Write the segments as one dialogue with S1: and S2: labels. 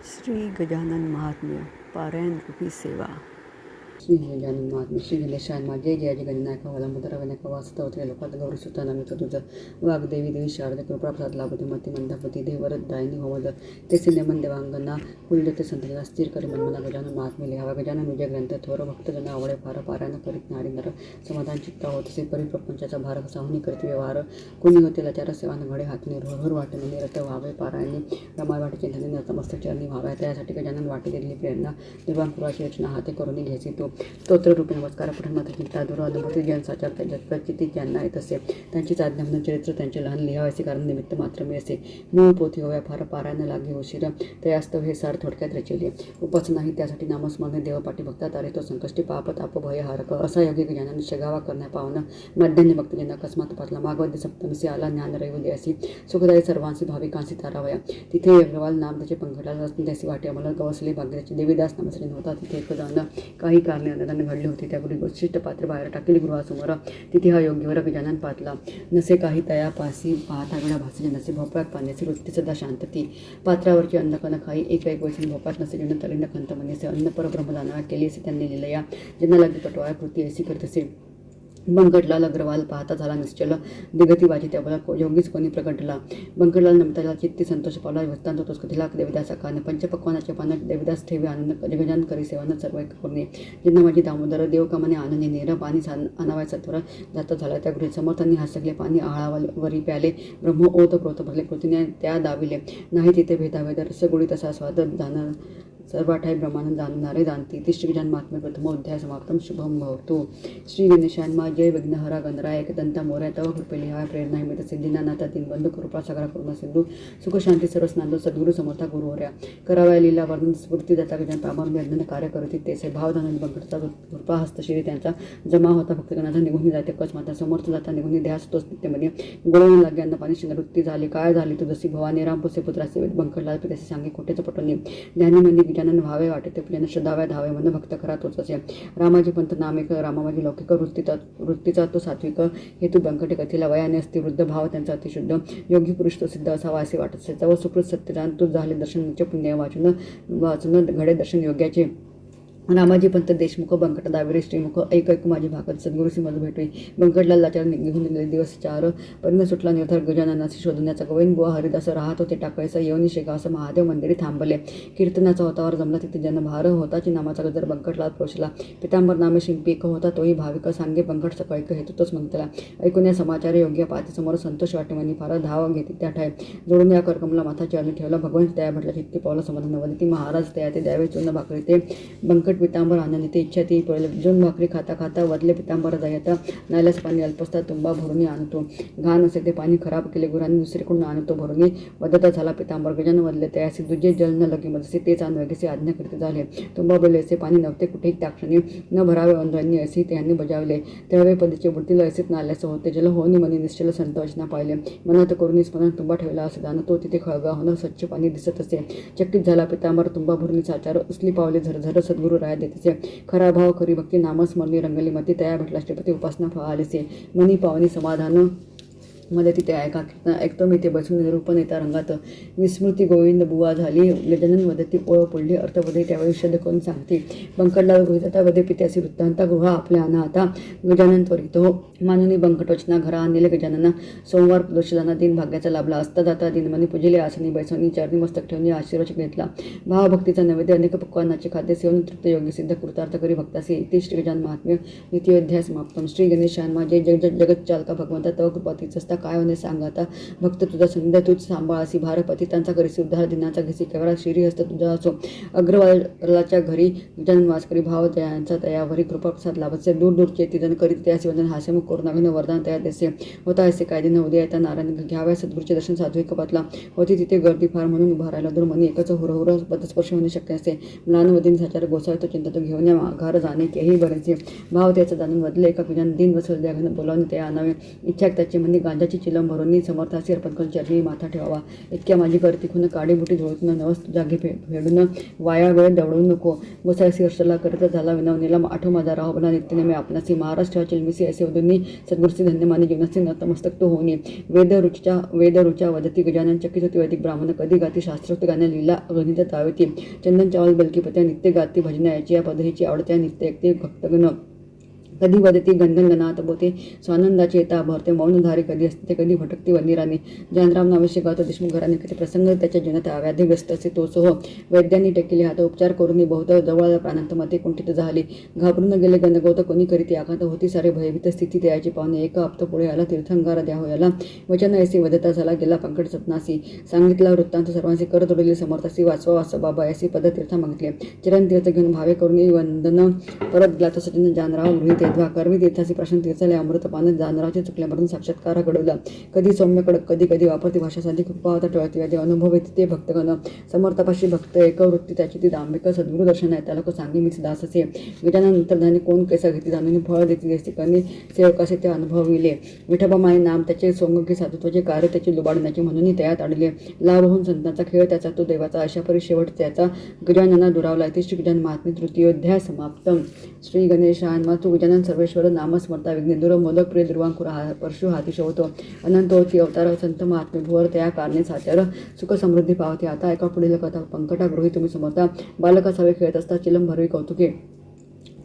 S1: श्री गजानन महात्म्य पारायण रूपी सेवा।
S2: श्री गजानन महात्म्य श्री गणेशाय जय जय गणनायक वलंबधर विनायक वास्तवत्रे लोकात गौरसुता नमित तुझ वाग्देवी देवी शारद कृपाप्रसाद लाभते मती मंदापती देवरत दायनी होमद तेसे नेमन देवांगना पुलिडते संतजना स्थिर करी मनमना गजानन महात्म्य लिहावा गजानन विजय ग्रंथ थोर भक्तजन आवडे फार पारायण करीत नारी नर समाधान चित्ता होतसे परिप्रपंचाचा भार साहुनी करते व्यवहार कोणी होते लाचार सेवान घडे हातने रोहर वाटणे निरत व्हावे पारायणी रमाय वाटे चिंतने नतमस्तक चरणी व्हाव्या त्यासाठी गजानन वाटे दिलेली प्रेरणा निर्वाणपुराची रचना हाते करून घ्यायची तो स्तोत्ररूपी नमस्कार पठणमात्र चिंता दूर अनुभूती ज्ञान साचार त्यांच्या प्रचिती ज्यांना येत असे त्यांचीच आज्ञा म्हणून चरित्र त्यांचे लहान लिहावयाचे कारण निमित्त मात्र मी असे मूळ पोथी होव्या फार पारायण लागे उशीर तयास्तव हे सार थोडक्यात रचले उपच नाही त्यासाठी नामस्मरणे देवपाठी भक्तात आले तो संकष्टी पाप ताप भय हारक असा योगी गजानन शगावा करण्या पावन मध्यान्ह भक्तजना अकस्मात पातला मागवद्य सप्तमसी आला ज्ञान रैवद्य असी सुखदायी सर्वांसी भाविकांसी तारावया तिथे अग्रवाल नाम त्याचे पंखडाला त्याची वाटे आम्हाला गवसली भाग्याची देवीदास नामसरी नव्हता तिथे एकदान काही कारणे अनदान घडले होते त्यापूर्वी गोष्टिष्ट पात्र बाहेर टाकेल गृहासमोर तिथे हा योग्यवर गजानन पातला नसे काही तया पासी पाहता वेळा भासजे नसे भोपाळात पाण्याची वृत्ती सदा शांतती पात्रावरची अन्नकन खाई एक वैसून भोपात नसे जण तरीन खंत म्हणेसे अन्न परब्रह्मदाना केली असे त्यांनी लिहिलं ज्यांना लागली पटवाळ्या कृती अशी करत असे बंकटलाल अग्रवाल पाहता झाला निश्चल दिगती वाजी त्याला योगीच कोणी प्रकटला बंकटलाल नमताला चित्ती संतोष पावला वस्तांत तोच कथिला देविदासा कान पंचपक्वानाचे पानं देविदास ठेवी आनंद गजानन करी सेवान सर्व एक करणे जिन्ना माझी दामोदर देवकामाने आनंदी नेर पाणी अनावाय सत्वर जात झाला त्या गृह समर्थांनी हासकले पाणी आळावरी प्याले ब्रह्म ओत प्रोत भरले कृतीने त्या दाविले नाही तिथे भेदाभेद रसगुळी तसा स्वाद दान सर्वाठाई ब्रह्मानंद जाणणारे जाणती ती श्रीगजान महात्म्य प्रथमोध्याय समाप्तम शुभम भवतु श्री गणेशान्मा जय विघ्नहरा गणराय एकदंता मोर्या तव कृपेली हा प्रेरणा हिमित सिद्धीना नाथा तीनबंधू कृपा सागरा करुणा सिंधू सुख शांती सरस नांदो सद्गुरु समर्था गुरुवर्या कराव्या लीला वर्णन स्फूर्ती दाता गजान प्रामाण यज्ञाने कार्य करती तेसे भावधानंद बंकटचा कृपा हस्तशिरी त्यांचा जमा होता भक्तगणाचा निघून जाते कच माता समर्थ जाता निघून ध्यास तोच नित्यमध्ये गोळून लागे अन्न पाणी शिनवृत्ती झाली काय झाली तू जशी भवानी रामपुसे पुत्रासे बंकटला त्याचे सांगे खोटेचं पटवणे ध्यानीमध्ये गजानन व्हावे वाटे ते पूजन श्रद्धाव्या धावे मन भक्त करा तोच असे रामाजी पंथ नामिक रामामाजी लौकिक वृत्तीचा तो सात्विक हेतू बंकटे कथेला वयाने असती वृद्ध भाव त्यांचा अतिशुद्ध योगी पुरुष तो सिद्ध असावा असे वाटत असे व सुकृत सत्यजान तू झाले दर्शन नित्य पुण्य वाचून घडे दर्शन योग्याचे रामाजी पंत देशमुख बंकट दाविरे श्रीमुख ऐक माझी भाकत सद्गुरुसी मध भेटवी बंकटलाल लाचार निघून गेले दिवस चार पर्यंत सुटला निर्धार गजाननाशी शोधण्याचा गोविंद बुवा हरिदास राहत होते टाकायचा येऊन शेगावस महादेव मंदिरी थांबले कीर्तनाचा होतावर जमला तिथे जनभार होताची नामाचा गजर बंकटलाल पोचला पितांबर नामे शिंपी एक होता तोही भाविक सांगे बंकट सकळीक हेतूतच म्हणतला ऐकून या समाचार योग्य पाती समोर संतोष वाटे म्हणी फार धाव घेते त्या ठाय जोडून या करकमला माथा चरणी ठेवला भगवंत त्या भेटला चित्ती पावला समाधान नवलती महाराज त्या ते द्यावे चूर्ण भाकरी ते बंकट पितांबर आनंदिते इच्छा ती पडले जून भाकरी खाता खाता वदले पितांबर जायता नाल्यास पाणी अल्पसता तुंबा भरून आणतो घाण असे ते पाणी खराब केले गुरांनी दुसरीकडून आणतो भरून वदता झाला पितांबर गजान वदले त्यासी दुजे जल न लगे मजसे तेच आणवेगेसे आज्ञा करते झाले तुंबा बोलले असे पाणी नव्हते कुठेही त्याक्षणी न भरावे अंधांनी असे त्यांनी बजावले तेव्हा पदीचे बुडतील असेच नाल्यास होते जल होनी मनी निश्चल संत वचना पाहिले मनात करून स्मरण तुंबा ठेवला असे जाणं तो तिथे खळगा होणं स्वच्छ पाणी दिसत असे चकित झाला पितांबर तुंबा भरून साचार उसली पावले झरझर सद्गुरू राय देते खरा भाव खरी भक्ती नामस्मरणी रंगली मती तया भेटला श्रीपती उपासना फळालीसे मनी पावनी समाधान मध्ये तिथे ऐकतो मी ते बसून निरूपण येता रंगात विस्मृती गोविंद बुवा झाली गजानन वदती ओळ पडली अर्थवदे त्यावेळी शब्द करून सांगते बंकटलाल गृहिता वदे पित्यासी वृत्तांता गृह आपल्या आणा आता गजानन त्वरित हो मानुनी बंकटवचना घरा आणले गजानना सोमवार प्रदोषदाना दिन भाग्याचा लाभला असता जाता दिनमनी पूजिले आसनी बैसवनी चरणी मस्तक ठेवणी आशीर्वाद घेतला भावभक्तीचा नैवेद्य अनेक पक्वानाचे खाद्य सेवन तृप्त योगी सिद्ध कृतार्थ करी भक्तासी इति श्री गजान महात्म्य द्वितीयोध्याय समाप्तम श्री गणेशान्मा जय जगत चालका भगवंता तव कृपातीच असता काय होणे सांग आता भक्त तुझा संध्या तूच सांभाळासी भारपती त्यांचा करीसी उद्धार दिनाचा घेसी केवळा श्रीहस्त तुझा असो अग्रवालाच्या घरी गजानन वासकरी भाव त्यांचा तयावरी कृपा प्रसाद लाभसे दूर दूरचे तिजन करीत त्यासी वंदन हास्यमुख करुणाविन वरदान तया देसे होता असे काय दिन उद्या येता नारायण घ्याव्या सद्गुरूचे दर्शन साधू कपातला होती तिथे गर्दी फार म्हणून उभा राहिला दूर मनी एकच हुरहुर पदस्पर्श होणे शक्य असते म्लानवदीन साचार गोसाळ तो चिंता तो घेऊन या माघार जाणे तेही बरेचे भाव त्याचा जाणून वदले एका गजानन दिन वसल द्याघानं बोलावून ते आणावे इच्छा त्याची म्हणजे गांजा आनंदाची चिलम भरून समर्थासी अर्पण करून चरणी माथा ठेवावा. इतक्या माझी करती खुन काडी बुटी झोळून नवस जागी फेडून वाया वेळ दवडू नको. गोसायसी हर्षला करत झाला विनवणीला आठो माझा राहो बना नित्यने मी आपणासी महाराज ठेवा चिलमिसी असे वदूंनी सद्गुरुसी धन्यमानी जीवनाचे नतमस्तक तो होऊनी. वेदरुचा वदती गजानन चकित होती वैदिक ब्राह्मण कधी गाती शास्त्रोक्त गाण्या लीला गणित तावती. चंदन चावल बलकीपत्या नित्य गाती भजना याची या पदहीची आवडत्या नित्य एकते भक्तगण. कधी वदती गंधन गणात बोते स्वानंदाची येता भरते मौनधारी कधी असते कधी भटकती वंदिराने. जानराम नावेशी गातो देशमुख घराने कधी प्रसंग त्याच्या जीवनात व्याधीग्रस्त असे तो सोह. वैद्यांनी टेकले हात उपचार करून बहुत जवळ प्राणांत मते कुंठित झाली. घाबरून गेले गणगोत कोणी करीती आकांत होती सारे भयभीत स्थिती द्यायची पाहुणे. एक हप्ता पुढे आला तीर्थंगार द्या होयाला वचन ऐसी वदता झाला गेला पंकट सपनासी. सांगितला वृत्तांत सर्वांशी कर तोडली समर्थासी वाचवा वाच बाबा ऐसी पद तीर्थ मागितले. चिरण तीर्थ घेऊन भावे करून वंदन परत गेला तो सचिन जानराव गृहित करवी तीर्थासी प्रश्न तीर्थाले अमृतपान जानरावचे चुकल्यामधून साक्षात्कार घडवला. कधी सौम्य कडक कधी कधी वापरती भाषा साधी कृपा होता टळती व्याधी अनुभव येते ते भक्तगण. समर्थापाशी भक्त एक वृत्ती त्याची ती दांभिक सद्गुरु दर्शन आहे त्याला सांगी मीच दास असे. गजानन अंतर्धाने कोण कैसा घेती जाणून फळ देते देसी कणी सेवकासे ते अनुभविले. विठोबा माई नाम त्याचे सोंगी साधुत्वाचे कार्य त्याचे लुबाडण्याचे म्हणून तयात आडले. लाभ होऊन संतांचा खेळ त्याचा तो देवाचा अशा परी शेवट त्याचा गजानना दुरावला. ते श्री गजानन महात्म्य तृतीयोध्याय समाप्त. श्री गणेशाय तू गजानन सर्वेश्वर नामस्मरता विघ्ने दूर मोदक प्रिय दुर्वांकुर परशु हाती शोधतो. अनंत होती अवतार संत महात्मे भुवर त्या कारणे साचार सुख समृद्धी पावते. आता एका पुढील कथा पंकटा गृही तुम्ही समर्था. बालका सवे खेळत असता चिलम भरवी कौतुके.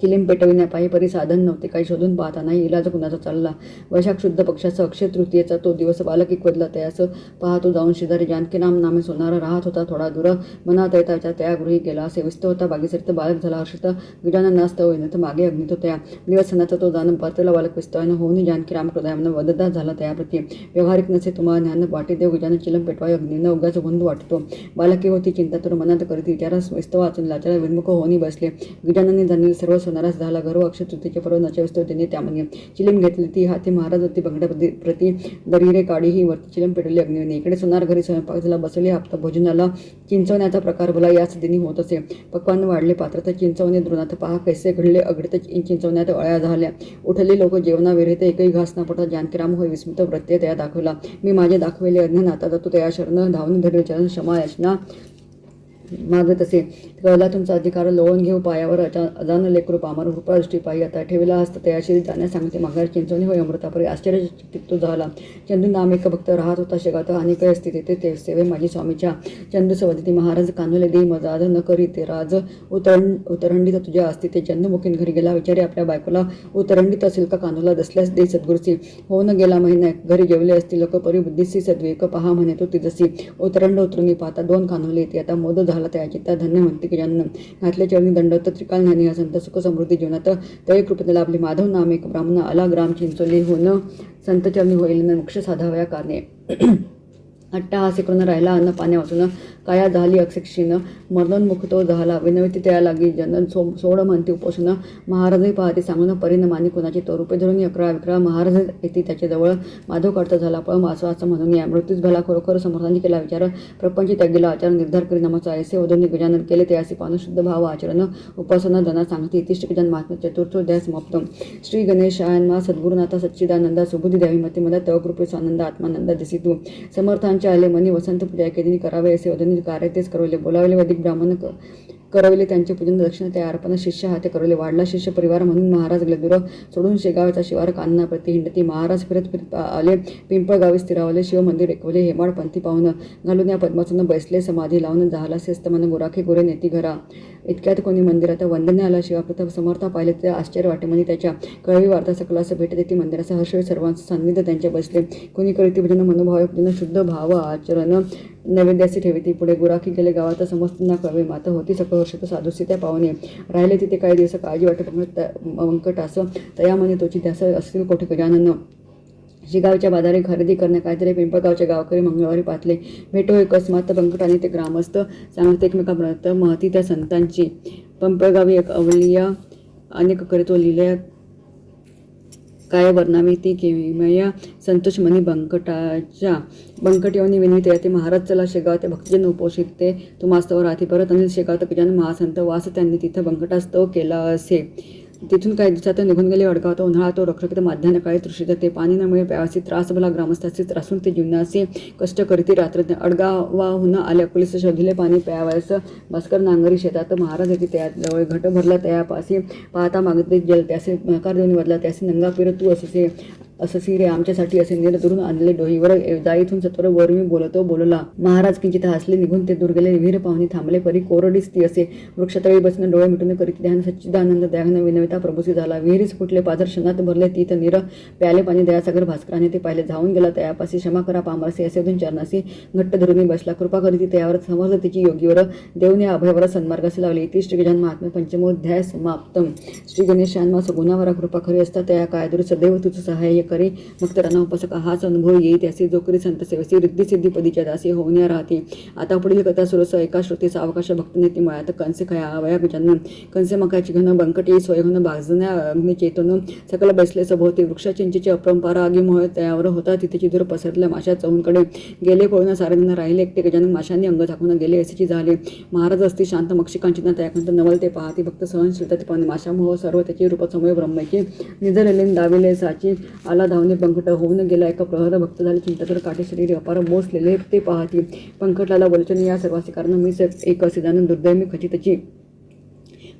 S2: चिलीम पेटविण्यापायी परी साधन नव्हते काही शोधून पाहता नाही इलाज कुणाचा चालला. वैशाख शुद्ध पक्षाचा अक्षय तृतीयेचा तो दिवस बालक इकवदला तयास पाहतो जाऊन शेजारी जानकीराम नामे सोनारा राहत होता थोडा दूर. मनात येताच्या त्या गृही गेला सेविस्त होता बागेसरित बालक झाला हर्षित गजाननास्तव येणत मागे अग्नित होत्या. दिवस सणाचा तो जाण परतला बालक विस्तवानं होऊन जानकीराम क्रोधायमन वददा झाला त्याप्रती. व्यावहारिक नसे तुम्हाला ज्ञान वाटे देव गजानन चिलम पेटवाय अग्नीनं उगाच बंधू वाटतो. बालकी होती चिंता तर मनात करती विचारास विस्तव वाचून लाचाला विन्मुख होऊन बसले. गजाननने जाणले सर्व सोनारास झाला गर्व अक्षय तृतीयेच्या पर्व नच्या विस्तव त्यांनी त्यामध्ये चिलीम घेतली ती हाती महाराज होती बंगड्या प्रति दरीरे काढी ही वरती चिलम पेटवली अग्नीने. इकडे सोनार घरी स्वयंपाक झाला बसले हप्ता भोजनाला चिंचवण्याचा प्रकार भला याच दिनी होत असे. पक्वान वाढले पात्रात चिंचवणे द्रोणात पहा कैसे घडले अगडीत चिंचवण्यात अळ्या झाल्या. उठले लोक जेवणा विरहित एकही घास न पडता जानकीराम होय विस्मित प्रत्यय त्या दाखवला. मी माझे दाखवेले अज्ञान आता जातो त्या शरण धावून धरले चरण क्षमा याचना मागत असे. कळला तुमचा अधिकार लोळून घेऊ पायावर अजान लेकरू पामार कृपा दृष्टी पाही आता ठेवला असता तयाशील जाण्यास सांगते माघार चिंचवणी होय अमृतापरी आश्चर्यचकित तो झाला. चंदू नाम एक भक्त राहत होता शेगात अनेक स्थिती ते सेवे माझी स्वामीच्या. चंदू सवदती महाराज कानवले दे मजाज न करी ते राज उतरंडीत तुझ्या असती. ते चंदू मुखीन घरी गेला विचारे आपल्या बायकोला उतरंडीत असेल का कानूला दसल्यास दे सद्गुरुची. होऊन गेला महिना घरी जेवले असतील लोक परी बुद्धीसी सद्विक पहा म्हणे तो तिजसी. उतरंड उतरून पाहता दोन कानवले येते आता मोद झाला त्याची त्या धन्य म्हणते की ज्यांना घातल्या चरणी दंडवत त्रिकाल ज्ञानी हा संत सुख समृद्धी जीवनात तळे कृपेने लाभली. माधव नाम एक ब्राह्मण आला ग्राम चिंचोली होऊन संत चरणी होईल मोक्ष साधाव्या कारणे. अट्टाहासी करून राहिला अन्न पाण्या वाचून काया झाली अक्षक्षीनं मरणोन्मुख तो झाला. विनवती त्या लागी जन सोड म्हणते उपोषण. महाराजही पाहते सांगून परिणमानी कुणाची तो रूपे धरून अकरा विकरा महाराज येते त्याच्याजवळ. माधव काढता झाला पळ मासवा असं म्हणून या मृत्यूच भला खरोखर समर्थांनी केला विचार. प्रपंच त्यागेला आचार निर्धार करी नामाचा ऐसे वधूंनी गजानन केले ते असे पाहून शुद्ध भाव आचरण उपासना जना सांगते. इति श्री गजानन महात्म्य चतुर्थोध्याय समाप्त. श्री गणेशायन सद्गुरुनाथा सच्चिदानंदा सुबुद्धी द्यावी मते मला तव कृपे स्वानंद आत्मानंद दिसी तू. समर्थांच्या आले मनी वसंत पूजा केली करावे असे वधूंनी कार्य तेच करवले. बोलावले वैदिक ब्राह्मण करवले त्यांचे पूजन दक्षिण त्या अर्पण शिष्य हाते करवले. वाढला शिष्य परिवार म्हणून महाराज गेले दूर सोडून शेगावचा शिवार कान्ना प्रति हिंडती. महाराज फिरत फिरत आले पिंपळगावी स्थिरावले. शिव मंदिर एकवले हेमाड पंथी पाहून घालून या पद्मासून बसले समाधी लावून झाला सेस्तमान गुराखे गोरे नेती घरा. इतक्यात कोणी मंदिरात वंदने आला. शिवाप्रताप समर्था पाहिले ते आश्चर्य वाटे म्हणे त्याच्या कळवी वार्ता सकलास भेट देती मंदिराचा हर्ष सर्वांचं सान्निध्य त्यांच्या बसले. कोणी करीती भजन मनोभाव पूजन शुद्ध भाव आचरण नैवेद्यासी ठेवती. पुढे गुराखी गेले गावात समस्तना कळवे माता होती सकळ हर्षित साधुसी त्या पाहुणे. राहिले तिथे काही दिवस काळजी वाटे अंकटास तया म्हणे तोची ध्यास असतील कोठे गजानन. शिगावच्या बाजारी खरेदी करणे काहीतरी पिंपळगावच्या गावकरी मंगळवारी पाहतले. भेटो अकस्मात पंकटाने ते ग्रामस्थ सांगते एकमेकांपर्यंत महती त्या संतांची. पिंपळगावी एक अवलिया अनेक करीतो लिहिल्या काय वर्णावी ती किमय संतोष मनी बंकट येऊन विनित ते महाराज चला शेगाव ते भक्तजन उपोषित ते तुम्हास्तव राहती. परत अनिल शेगाव तर गजानन महासंत वास त्यांनी तिथं बंकटास्तव केला असे. तिथून काही दिवसात निघून गेले. अडगावता उन्हाळा तो रखरखीत माध्यान्ह काळी तृषित ते पाणी न मिळे प्यावासी त्रास भला ग्रामस्थांचे त्रासून ते जीवनासी कष्ट करीती रात्र अडगावाहून आल्या पोलिस शोधिले पाणी प्यावयास भास्कर नांगरी शेतात महाराज येते त्या जवळ घट भरला त्यापाशी पाहता मागितले जल त्यासे नकार देऊन बदला त्याचे नंगा फिर तू अससी रे आमच्यासाठी असे नीर दुरून आणले डोहीवर जाईतून सत्वर वर मी बोलला. महाराज किंचित हसले निघून ते दूर गेले. विहीर पाहुणी थांबले परी कोरडीच ती असे वृक्षतळी बसणं डोळे मिटून करीत ध्यान सच्चिदानंद दयाघन विनविता प्रभूसी झाला. विहिरीस फुटले पाझर क्षणात भरले तीथ नीर प्याले पाणी दयासागर भास्कराने ते पाहिले धावून गेला तयापाशी क्षमा करा पामरसे असे दोन चरणासी घट्ट धरून बसला. कृपा करीती त्यावर समर्थतेची योगीवर देवने अभयवर सन्मार्गास लावले. इति श्री गजानन महात्म्य पंचमोध्याय समाप्तम. श्री गणेशान्मा सगुणावरा कृपा खरी असता त्या काय दूर सदैव तुझ सहाय्य करी भक्तरांना उपासक हाच अनुभव येई त्याचे जो करी संत सेवेसी रिद्धी सिद्धी पदीच्या दासी होण्या राहते. आता पुढील कथा सुरस एका श्रुतीचा अवकाश भक्त नेती मळ्यात कंसे खया अवया गजानन कंसे मकाची घन बंकट येई सोय घन भागजण्या अग्नि चेतन सकल बसले सभोवती वृक्ष चिंचेचे अपरंपार आगी मोह त्यावर होता. तिथे दूर पसरल्या माशा चौंकडे गेले पळून सारे जण राहिले एकटे. गजानन माशांनी अंग झाकून गेले असेची झाले. महाराज असती शांत मक्षिकांचिना त्याकंत नवल ते पाहती भक्त सहनशीलता ते पाहणे माशा मोह सर्व त्याची रूप समूह ब्रह्मैकी निजलेले दाविले साची आला धावणे पंकट होऊन गेला. एका प्रहर भक्त झाले चिंताकर काटे शरीर अपार बोसलेले ते पाहती पंकटला बोलचन या सर्वासी कारण मीच एक सिद्धानंद दुर्दैवी खचितची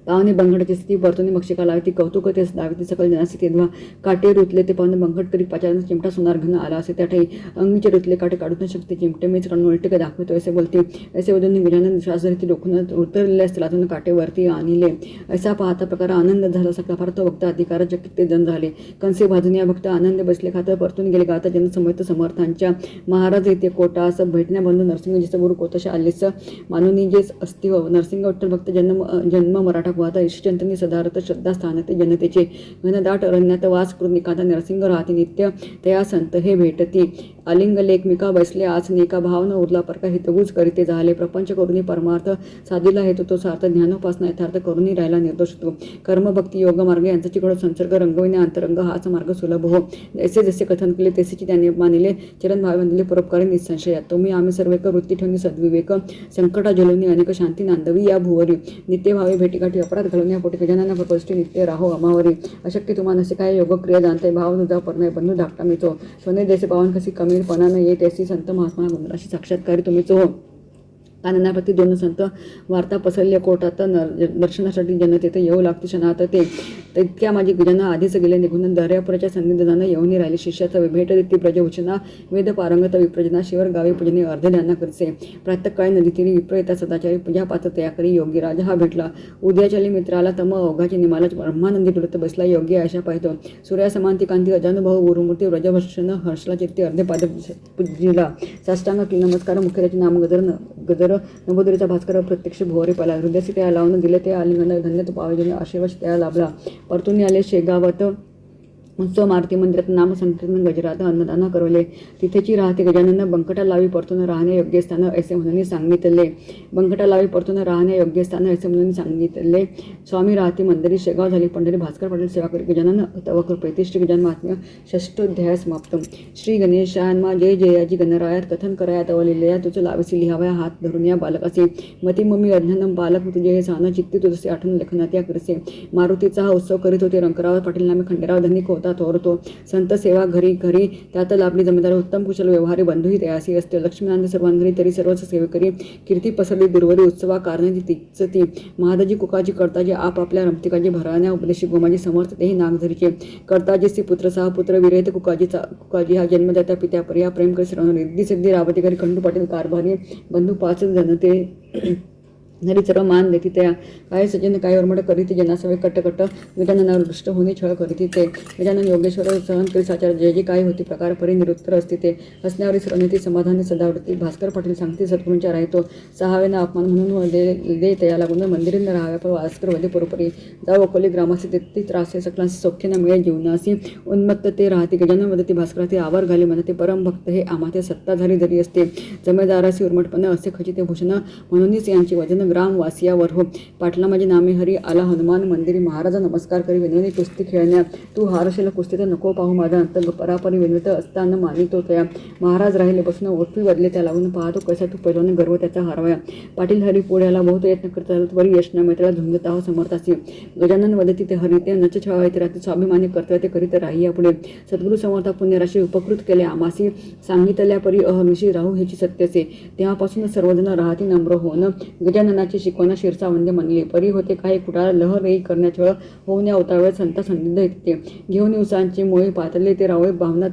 S2: पाहुणे बंकटाची स्थिती परतून मक्षिका लावती कौतुक तेच दाविती सकल जनासी तेव्हा काटे रुतले ते पाहुणे बंकट करीत पाचारांना चिमटा सोनार घन आला असे त्या ठाई अंगीचे रुतले काटे काढून शकते चिमटे मीच काढून उलटे काय दाखवतो असे बोलते. असे वदून गजानन श्वासधरीती डोकून उतरलेल्या स्थलातून काटे वरती आणले. असा पाहता प्रकार आनंद झाला सकला फार तो भक्त अधिकार चकित ते जन झाले. कंसे भाजून या भक्त आनंद बसले खातर परतून गेले. गाता जनसमवेत समर्थांच्या महाराज येते कोटास भेटण्या बंधू नरसिंह जिचं गुरु कोतश आलेस मानुनी जेच अस्तिव नरसिंह विठ्ठल भक्त जन्म मराठा वाहता ईशचंतनी सदारथ श्रद्धास्थान ते जनतेचे घनदाट अरण्यात वास करून निकांता नरसिंह राहते नित्य तया संत हे भेटती. आलिंग लेखमिका बसले आज नेका भाव न उरला परका हितगुज करीते झाले. प्रपंच करुणी परमार्थ साधीला हेतु तो सार्थ ज्ञानोपासना यथार्थ करुणी राहिला निर्दोष तो. कर्म भक्ती योग मार्ग यांचा चिकड संसर्ग रंगविणे अंतरंग हाच मार्ग सुलभ हो. जसे जसे कथन केले तसेची त्यांनी मानिले चरण भावे बांधले परोपकारी निसंशया. तुम्ही आम्ही सर्व एक वृत्ती ठेवून सद्विवेक संकटा जलवणी अनेक शांती नांदवी या भुवरी नित्य भावे भेटीगाठी अपराध घालून या पोटी गजानना प्रपष्टी नित्य राहो अमावरी. अशक्य तुम्हाला नसे काय योग क्रिया जाणते भाव तुझा परनय बंधू धाकटा मीचो सोने देसे पावन कशी कमीरपणा न येत ऐसी संत महात्मा गुणराशी साक्षात्कारी तुम्हीच हो. काननाप्रती दोन संत वार्ता पसरल्या कोर्टात दर्शनासाठी जनतेत येऊ लागते क्षणात ते तितक्या माझी गजानन आधीच गेले निघून दर्यापुराच्या सन्निधानानं येऊन राहिले. शिष्याचा भेट देती ब्रजभूषणा वेद पारंगत विप्रजना शिवर गावी पूजने अर्धध्याना करसे. प्रातःकाळी नदीतीरी विप्र येता सदाचारी पूजा पात्र तया करी योगी राजा हा भेटला. उद्याचाली मित्राला तम ओघाची निमाला ब्रह्मानंदी डुलत बसला योगी आशा पाहतो. सूर्यासमांती कांती अजानुभव गुरुमूर्ती ब्रजभूषण हर्षला चित्ती अर्धे पाद पूजिला. साष्टांग नमस्कार मुख्यराचे नाम गजर नभोदरीचा भास्कर प्रत्यक्ष भोवरे पाला. हृदयाशी त्या लावून दिले ते आलिंगन धन्य तो पावजने आशीर्वाद त्या लाभला. परतून आले शेगावत उत्सव मारुती मंदिरात नाम संकीर्तन गजरात अन्नदान करवले. तिथेची राहते गजानन बंकटा लावी परतून राहणे योग्य स्थान असे म्हणून सांगितले. बंकटा लावी परतून राहणे योग्य स्थान असे म्हणून सांगितले. स्वामी राहते मंदिरी शेगाव झाली पंढरी भास्कर पाटील सेवा करी गजानन तव कृपेती. श्री गजानन महात्म्य षष्ठोध्याय समाप्तम. श्री गणेशान्मा जय जयाजी गणरायात कथन कराया तव लिलया तुझं लावसी लिहाव्या हात धरून या बालकासे मती मम्मी अज्ञानम बालक तुझे हे सान चित्ती तुझसे आठवण लेखनात या करसे. मारुतीचा हा उत्सव करीत होते. रंकराव पाटील नामे खंडेराव धनिक होता थोरतो. संत सेवा घरी घरी त्यात लाभली जमीदार उत्तम कुशल व्यवहारी बंधूही तयासी असते. लक्ष्मीनांद सर्वांघरी तरी सर्वच सेवेकरी कीर्ती पसरली दुर्वरी उत्सवा कारणे तिचती. महादाजी कुकाजी करताजी आप आपल्या रमतिकाजी भराण्या उपदेशी गोमाजी समर्थ तेही नागझरीचे करताजीसी पुत्र सहा पुत्र विरहित कुकाजी हा जन्मदाता पित्या पर्या प्रेम करी सर्वांना रिद्धी सिद्धी रावतीकरी खंडू पाटील कारभारी बंधू पाच जनते नरी सर्व मान देती त्या काय सजन काय उर्मट करीती जनासवे कट्ट गजाननावर दृष्ट होणे छळ करीती ते. गजानन योगेश्वर सहन करी साचार जय जे काय होती प्रकार परी निरुत्तर असते ते. हसण्यावरी श्रवणती समाधानी सदावडती. भास्कर पाटील सांगते सद्गुरूंच्या राहतो सहावेना अपमान म्हणून दे तया लागून मंदिरीन राहाव्या पर वास्कर वदे परोपरी जाऊ अकोली ग्रामासी तेथी त्रासे सकलांसी सौख्य न मिळे जीवनासी उन्मत्त ते राहते. गजानन वदती भास्कर ते आवर घाले म्हणते परम भक्त हे आमाते सत्ता झाली जरी असते. जमेदारासी उर्मटपणे असे खचिते भूषण म्हणूनच यांची वजन ग्राम वासियावर हो. पाटला माझे नामे हरी आला हनुमान मंदिरी. महाराजा नमस्कार करी विनवणी कुस्ती खेळण्या. तू हारशील कुस्ती तर नको पाहू माझा अंत. परापरी विनवित असताना मानितो तया. महाराज राहिले बसून ओठवी बदले त्या लागून पाहतो कसा तू पैलवान गर्व त्याचा हारवाया. पाटील हरी पुढ्याला बहुत यत्न करतात वरी यश न मिळताला झुंजत आहो समर्थासी. गजानन वदती ते हरी ते नच छावा ते रात्री स्वाभिमानी कर्तव्य ते करीत राही पुढे. सद्गुरु समर्था पुण्यराशी उपकृत केले आमासी. सांगितल्या परी अहर्निशी राहू ह्याची सत्यसे. तेव्हापासून सर्वजण राहती नम्र होऊन. गजाननाची शिकवण शिरसा वंदे म्हणले. परी होते काही कुटाळ लहर रेई करण्याच्या वेळ होऊन या उतावळ्यात संत संदिग्ध येते. घेऊन उसांची मोळी पातळले ते रावळे भावना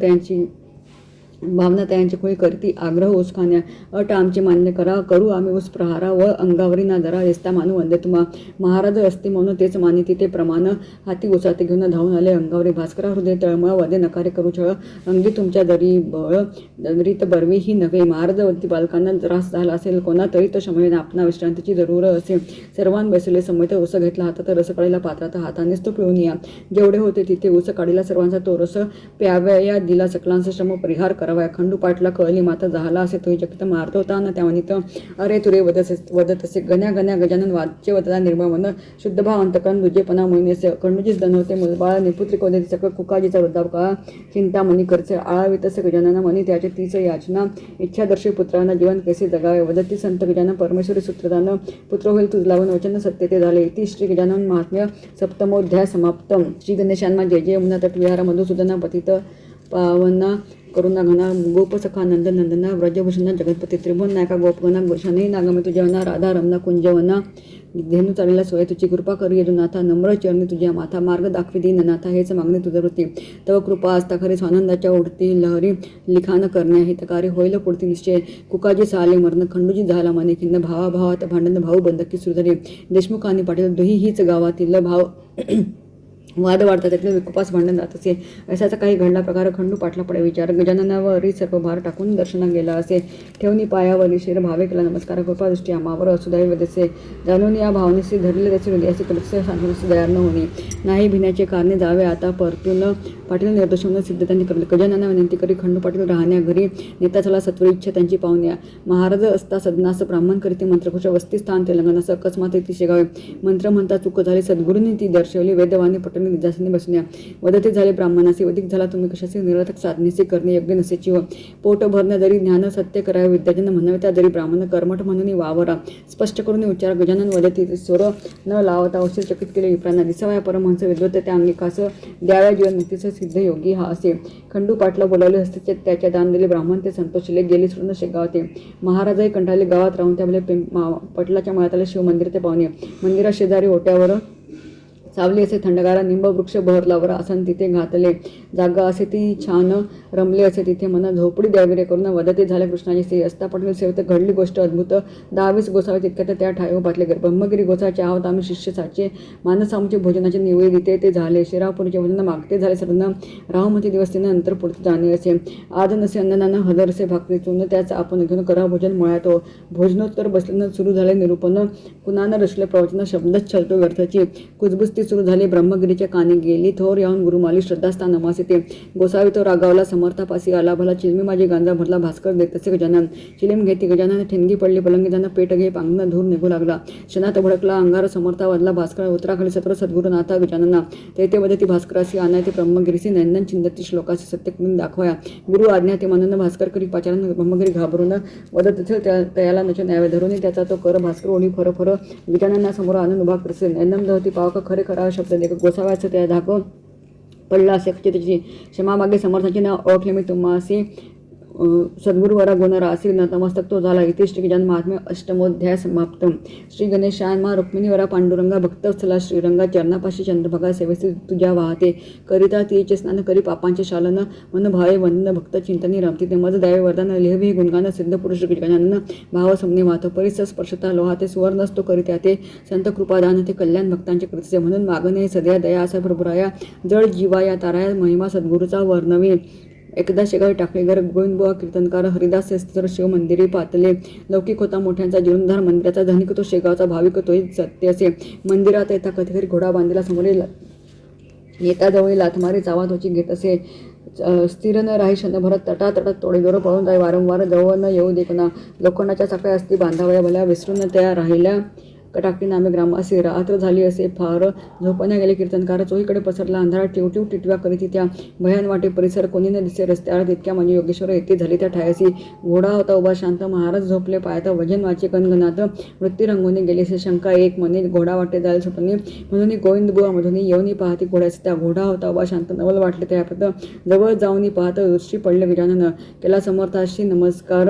S2: त्यांची खोळी करती आग्रह ऊस खाण्या. अट आमची मान्य करा करू आम्ही ऊस प्रहारा व अंगावरी ना जरा रेस्ता मानू वंदे तुम्हा. महाराज असते म्हणून तेच मानिती ते प्रमाण. हाती उसाते घेऊन धावून आले अंगावरी. भास्करा हृदय तळमळ वदे नकारे करू छळ. अंगी तुमच्या दरी बळ दरीत बरवी ही नव्हे. महाराज वरती बालकांना त्रास झाला असेल कोणा तरी तो शमवेन आपणा विश्रांतीची जरूर असे. सर्वान बसले समेत ऊस घेतला हातात रस काढीला पात्रात हातानेच तो पिळून या. जेवढे होते तिथे ऊस काढीला सर्वांचा तो रस प्याव्या दिला सकलांचा श्रम परिहार करा. खंडू पाटला कळली माता झाला असे तोही चकित मारतो होता त्या वनित. अरे तुरे वदत असे गण्या गण्या गजानन वाच्य वदला निर्मळ मन. शुद्ध भाव अंतकरण दुजेपणा मोहिनेसे. खंडूचीच दनवते मुलबाळ निपुत्रिक वदती सकळ कुकाजीचा वृद्धापकाळ. चिंतामणी करचे आळावीत असे गजानना मनी त्याचे तीच याचना. इच्छादर्शी पुत्रांना जीवन कैसे जगावे. वदती संत गजानन परमेश्वरी सूत्रदान. पुत्र होईल तुझ लावून वचन सत्य ते झाले. इति श्री गजानन महात्म्य सप्तमोध्याय समाप्त. श्री गणेशान्मा जय जय यमुना तट विहार मधुसूदना पतित पावना करुणा घना गोपसखा नंद नंदना व्रजभूषणा जगतपती त्रिभुवन नायका गोपगणा गुरशाने नागमे तुझ्यावना राधा रमना कुंजवना. धेनू चाललेला सोय तुझी कृपा करी यदुनाथा. नम्र चरणी तुझ्या माथा मार्ग दाखवी दीननाथा. हेच मागणे तुझं वृत्ती तव कृपा असता खरी स्वानंदाच्या उडती लहरी. लिखाण करण्या हितकारी होईल पुढती निश्चय. कुकाजी साले मरण खंडूजी झाला मने खिन्न. भावाभावात भांडण भाऊ बंधकी सुधरी. देशमुख आणि पाटील दुही हीच गावातील भाव वाद वाढतात त्यातले विकुपास भांडण जात असे. असाचा काही घडला प्रकार खंडू पाटला पडे विचार. गजाननावरी सर्व भार टाकून दर्शना गेला असे. ठेवणी पायावरी शिर भावे केला नमस्कार. कृपा दृष्टी आमावर असुदाय वदसे. जाणून या भावनेशी धरले त्याचे हृदयाचे कलस्य सांगण्यास तयार न होणे. नाही भिण्याचे कारणे जावे आता परतून. पाटील निर्दोष म्हणून सिद्ध त्यांनी करले. गजानना विनंती करी खंडू पाटील राहण्या घरी. नेता चला सत्वर इच्छा त्यांची पाहुण्या. महाराज असता सदनास ब्राह्मण करीती मंत्रघोष वस्ती स्थान तेलंगणास अकस्मात ती शेगावे. मंत्र म्हणता चूक झाली सद्गुरूंनी ती दर्शवली. वेदवाणी पटणी निजासनी बसण्या. वदते झाले ब्राह्मणासी अधिक झाला तुम्ही कशाचे निरर्थक साधनेचे करणे योग्य नसेची व. पोट भरण्या जरी ज्ञान सत्य करावे विद्याजन म्हणावे त्या जरी ब्राह्मण कर्मठ म्हणून वावरा. स्पष्ट करून उच्चार गजानन वदती स्वर न लावता औषध चकित केले विप्रांना. दिसावया परमहंस विद्वत त्या अंगिकास द्याव्या जीवनमुक्तीचा सिद्ध योगी हा असे. खंडू पाटला बोलावले असते त्याच्या दान दिले ब्राह्मण ते संतोषले. गेले सोडून शेगावते. महाराजही कंटाळले गावात राहून त्यामुळे पटलाच्या मळ्यात शिवमंदिर ते पाहुणे. मंदिरा शेजारी ओट्यावर सावली असे थंडगारा निंब वृक्ष बहरलावर आसन तिथे घातले. जागा असे ती छान रमले असे तिथे मना झोपडी द्यावी रे करून वदते झाले कृष्णाची स्त्री. असता पटेल सेवेत घडली गोष्ट अद्भुत. 10-20 गोसावे तितक्यात त्या ठाई बातले गर. ब्रह्मगिरी गोसाचे आहोत आम्ही शिष्य साचे. मानस आमचे भोजनाचे निवेदिते ते झाले. शिरापुरीचे भोजन मागते झाले सर्व. राहुमती दिवस तिनं नंतर पुढचे जाणे असे. आज नसे अन्नदान हदरसे भाकरी चून त्याच आपण घेऊन करा भोजन मुळ्यात. भोजनोत्तर बसल्यानं सुरू झाले निरूपण. कुणानं रचले प्रवचन शब्दच छलतो व्यर्थाची. कुजबुजती सुरू झाली ब्रह्मगिरीच्या कानी गेली. थोर याहून गुरुमाली श्रद्धास्थान नमासे ते. गोसावी तो रागावला समर्थापासी आला भला. चिलमी माझी गांजा भरला भास्कर देत तसे गजानन. चिलीम घेती गजानन ठिणगी पडली पलंगी जाणं पेट घे पांगणं धूर निघू लागला. क्षणात भडकला अंगार समर्था वाजला भास्कर. उत्तराखाली सत्र सद्गुरुनाथा गजानना. ते वदती भास्करासी आनाय ते ब्रह्मगिरीसी नंदन चिंदती श्लोकाशी सत्य करून दाखवया. गुरु आज्ञा ते मनन भास्कर करी पाचारण. ब्रह्मगिरी घाबरून वदत तयाला नच न्यावे धरून त्याचा तो कर भास्कर ओढी फर फर. गजानना समोर आनंद उभा करसे. नंदम दहती पावक खरे खरा शब्द दे. गोसाव्याचं त्या धाक पडला असे त्याची क्षमा मागे समर्थांचे नाव ओळखले मी तुम्हासी. सद्गुरुवरा गुण रासी नतमस्तक तो झाला. इथे श्री गजानन महात्म्य अष्टमोध्याय समाप्त. श्री गणेशान्मा रुक्मिणीवरा पांडुरंगा भक्तस्थला श्रीरंगा. चरणापाशी चंद्रभागा सेवेसी तुझ्या वाहते. करिता तिचे स्नान करी पापांचे शालन. मन भावे वंदन भक्त चिंतनी रमती ते. मज द्यावे वरदान लिहवी गुणगान सिद्ध पुरुष गजानन. भाव समने वाहतो परिस स्पर्शता लोहाते. सुवर्णस्तो करित्या ते संत कृपादान ते. कल्याण भक्तांचे कृत्य म्हणून मागणे सध्या दया असा भरभराया. जळ जीवाया ताराया महिमा सद्गुरूचा वर्णवे. एकदा शेगावी टाकले घर. गोविंदबुवा कीर्तनकार हरिदास शस्त्र शिव मंदिरी पातले. लौकिक होता मोठ्यांचा जीर्णोद्धार मंदिराचा. धनिक तो शेगावचा भाविक तोही सत्य असे. मंदिरात येता कधीकरी घोडा बांधलेला समोरील नेताजवळी लाथमारी चावा तोची घेत असे. स्थिर न राही क्षणभरात तटातटात तोडेदोर पळून जाई. वारंवार जवळ न येऊ देखना. लोखंडाच्या साखळ्या असती बांधावया भल्या. विसरून त्या राहिल्या कटाकटी नामे ग्रामासी रात्र झाली असे फार झोपण्या गेले कीर्तनकार चोहीकडे पसरला अंधारात टिवटिव टिटव्या करीत त्या भयान वाटे परिसर कोणी न दिसे रस्त्यावर तितक्या म्हणजे योगेश्वर येथे झाली त्या ठायासी घोडा होता उभा शांत महाराज झोपले पायात वजन वाचे कणगणात वृत्ती रंगवणे गेलेसे शंका एक मने घोडा वाटे जाईल स्वप्ने म्हणून गोविंद बुवा मधून येऊनी पाहती घोड्याचे त्या घोडा होता उभा शांत नवल वाटले त्या जवळ जाऊनी पाहत दृष्टी पडले गजानन केला समर्थाशी नमस्कार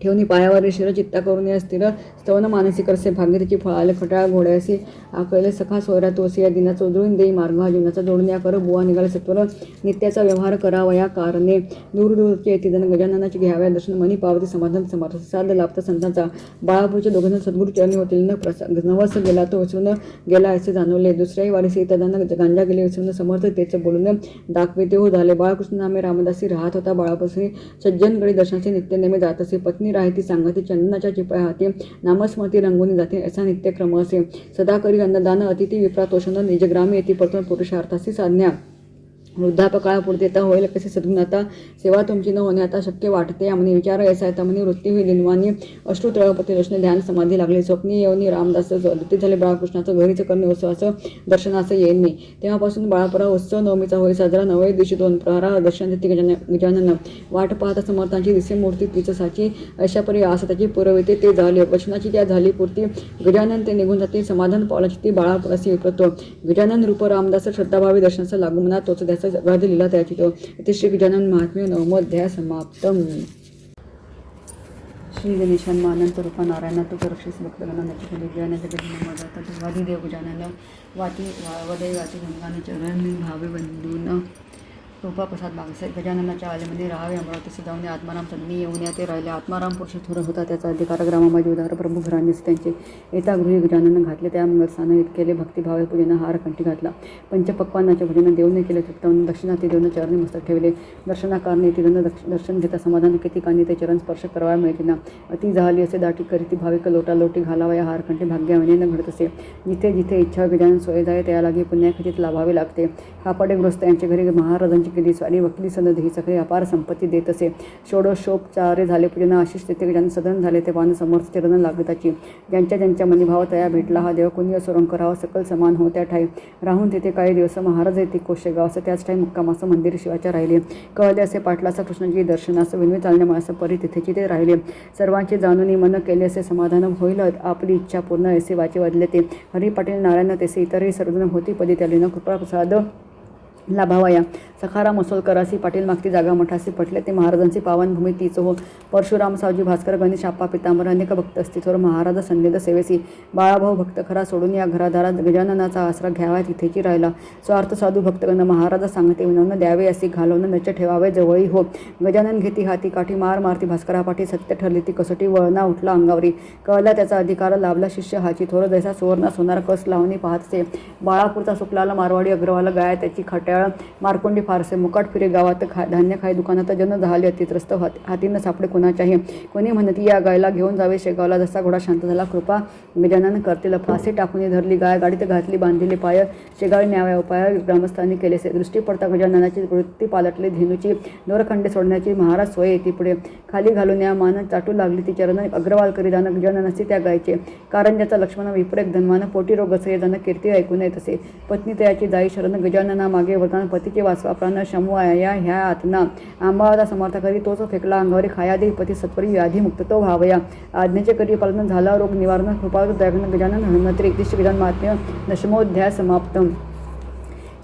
S2: ठेवणी पायावर शिरचित्ता करून या स्थिर स्तवन मानसिक रसे भागीरथी फळाले खटाळ घोड्यासी आकळले सखा सोयरा तोसी या दिनाचा उधळून देई मार्ग हा जीवनाचा जोडून या कर बुवा निघाले सत्वर नित्याचा व्यवहार करावया कारणे दूरदूरचे येते जण गजाननाची घ्याव्या दर्शन मनी पावती समाधान समर्थ साध लाभता संतांचा बाळापूरच्या दोघांना सद्गुरू चरणी होतील नवस गेला तो विसरून गेला असे जाणवले दुसऱ्याही वारीस येताना गांजा गेले विसरून समर्थ तेच बोलून दाखविते हो झाले बाळकृष्ण नामे रामदासी राहत होता बाळापासून सज्जनगडी दर्शनाचे नित्य नेमे जात असे पत्नी राहती सांगते चंदनाच्या चिपळ्या हाती नामस्मृती रंगवून जाते असा नित्यक्रम असे सदा करी अन्नदान अतिथी विप्रातोषण निजग्रामी येथे परतून पुरुषार्थासी साधण्या वृद्धापकाळापुरते तर होईल कसे सद्गुण आता सेवा तुमची न होणे आता शक्य वाटते आम्ही विचार ऐसा तमनी वृत्ती होईल दिनवानी अश्रू तळपते रचने ध्यान समाधी लागले स्वप्नी येऊनी रामदास अद्वितीय झाले बाळकृष्णाचं घरीचं करणे उत्सवाचं दर्शनाचं येईल मी तेव्हापासून बाळापरा उत्सव नवमीचा होईल साजरा नवय दिवशी 2 प्रहरा दर्शन देते गजानन वाट पाहता समर्थांची दिसे मूर्ती तिचं साची अशा परी आस त्याची पुरविते ते झाले वचनाची त्या झाली पूर्ती गजानन ते निघून जाते समाधान पावलाची ती बाळापरासी विप्रतो गजानन रूप रामदास श्रद्धाभावी दर्शनाचा लागू म्हणा तोच त्याचा जगात लिहिला त्याची तो इथे श्री गजानन महात्म्य नवमोध्याय समाप्तम. श्री गणेशान अनंत रूपा नारायणा तू रक्षीस भक्तगणांची फली ज्ञानाच्या गजानन मदत देवादी देव गजानन वाती वदय वाती गंगाने चरण भावे बंधून कृपा प्रसाद मागसे गजाननाच्या आलेमध्ये राहावे अमरावती जाऊन आत्माराम सदनी येऊन या ते राहिले आत्माराम पुरुष थोर होता त्याचा अधिकार ग्रामामध्ये उदार प्रभू घरांनीच त्यांचे येता गृही गजानन घातले त्या मंगलस्थान इत केले भक्तिभावे पूजेनं हार कंठी घातला पंचपक्वानाच्या भजन देवने केले तृप्तवून दक्षिणाती देऊन चरणी मस्तक ठेवले दर्शनाकारणे ती दर्शन घेता समाधान किती कानी ते चरण स्पर्श करावा मिळते ना अति झाली असे दाटी करीती भाविक लोटालोटी घालावा या हारकंठी भाग्याने न घडत असे जिथे जिथे इच्छा गजानन सोय जाय त्या लागे पुण्याखचित लाभावे लागते कापडे ग्रस्त यांच्या घरी महाराजांची केली स्वारी वकिली सनद ही सगळी अपार संपत्ती देत असे षोडशोपचारे झाले पूजन आशिष तेथे गजानन सदन झाले ते पान समर्थ चरण लागताची ज्यांच्या मनी भाव तया भेटला हा देव कोणी असो रंग करावा सकल समान हो त्या ठाई राहून तिथे काही दिवस महाराज येते कोशेगाव असं त्याच ठाई मुक्कामाचं मंदिर शिवाच्या राहिले कळले असे पाटलाचा कृष्णाजी दर्शनास विनवी चालण्यामुळे असं परी तिथेची ते राहिले सर्वांचे जाणून मन केले असे समाधान होईल आपली इच्छा पूर्ण असे वाचे वाजले ते हरी पाटील नारायण तेसे इतरही सर्वजण होती पदी त्याले न कृपा प्रसाद लाभावया सखाराम असोलकरासी पाटील मागती जागा मठासी पटले ते महाराजांची पावनभूमी तीच हो परशुराम सावजी भास्कर गणेश आप्पा पितांबर अनेक भक्त अस्तित्वर महाराज संदेद सेवेसी बाळाभाऊ भक्त खरा सोडून या घरादारात गजाननाचा आसरा घ्यावा तिथेची राहिला स्वार्थ साधू भक्तगण महाराज सांगते विनवून द्यावे असे घालवून नच ठेवावे जवळी हो गजानन घेती हाती काठी मार मारती भास्करा पाठी सत्य ठरली ती कसोटी वळणा उठला अंगावरी कळला त्याचा अधिकार लाभला शिष्य हाची थोर जैसा सुवर्ण सोनार कस लावणी पाहतसे बाळापूरचा सुकलाला मारवाडी अग्रवाला गाय त्याची खट्याळ मारकोंडी फारसे मुकाट फिरे गावात धान्य खाय दुकानात जन झाले अतित्रस्त हातीनं सापडे कोणाच्याही कोणी म्हणती या गायला घेऊन जावे शेगावला जसा घोडा शांत झाला कृपा गजानन करतील फासे टाकून धरली गाय गाडीत घातली बांधिली पाय शेगावी न्याव्या उपाय ग्रामस्थांनी केलेसे दृष्टी पडता गजाननाची वृत्ती पालटली धेनूची दोरखंडे सोडण्याची महाराज सोय येते पुढे खाली घालून या मान चाटू लागली ती चरण अग्रवाल करीदान गजाननाचे त्या गायचे कारंजाचा लक्ष्मण विपरेक धन्मान पोटी रोग असे जण कीर्ती ऐकून येत असे पत्नी तयाची जाई शरण गजानना मागे वरताना पतीचे वाचवा प्राण शमू या ह्या आतना आंबावादा समर्थ करी तोच फेकला अंगावरी खाया दे पती सत्वरी व्याधी मुक्त तो व्हावया आज्ञेचे करी पालन झाला रोग निवारण कृपा दयागण गजानन हनुमंत्री 31 गजानन महात्म्य दशमोध्याय समाप्त.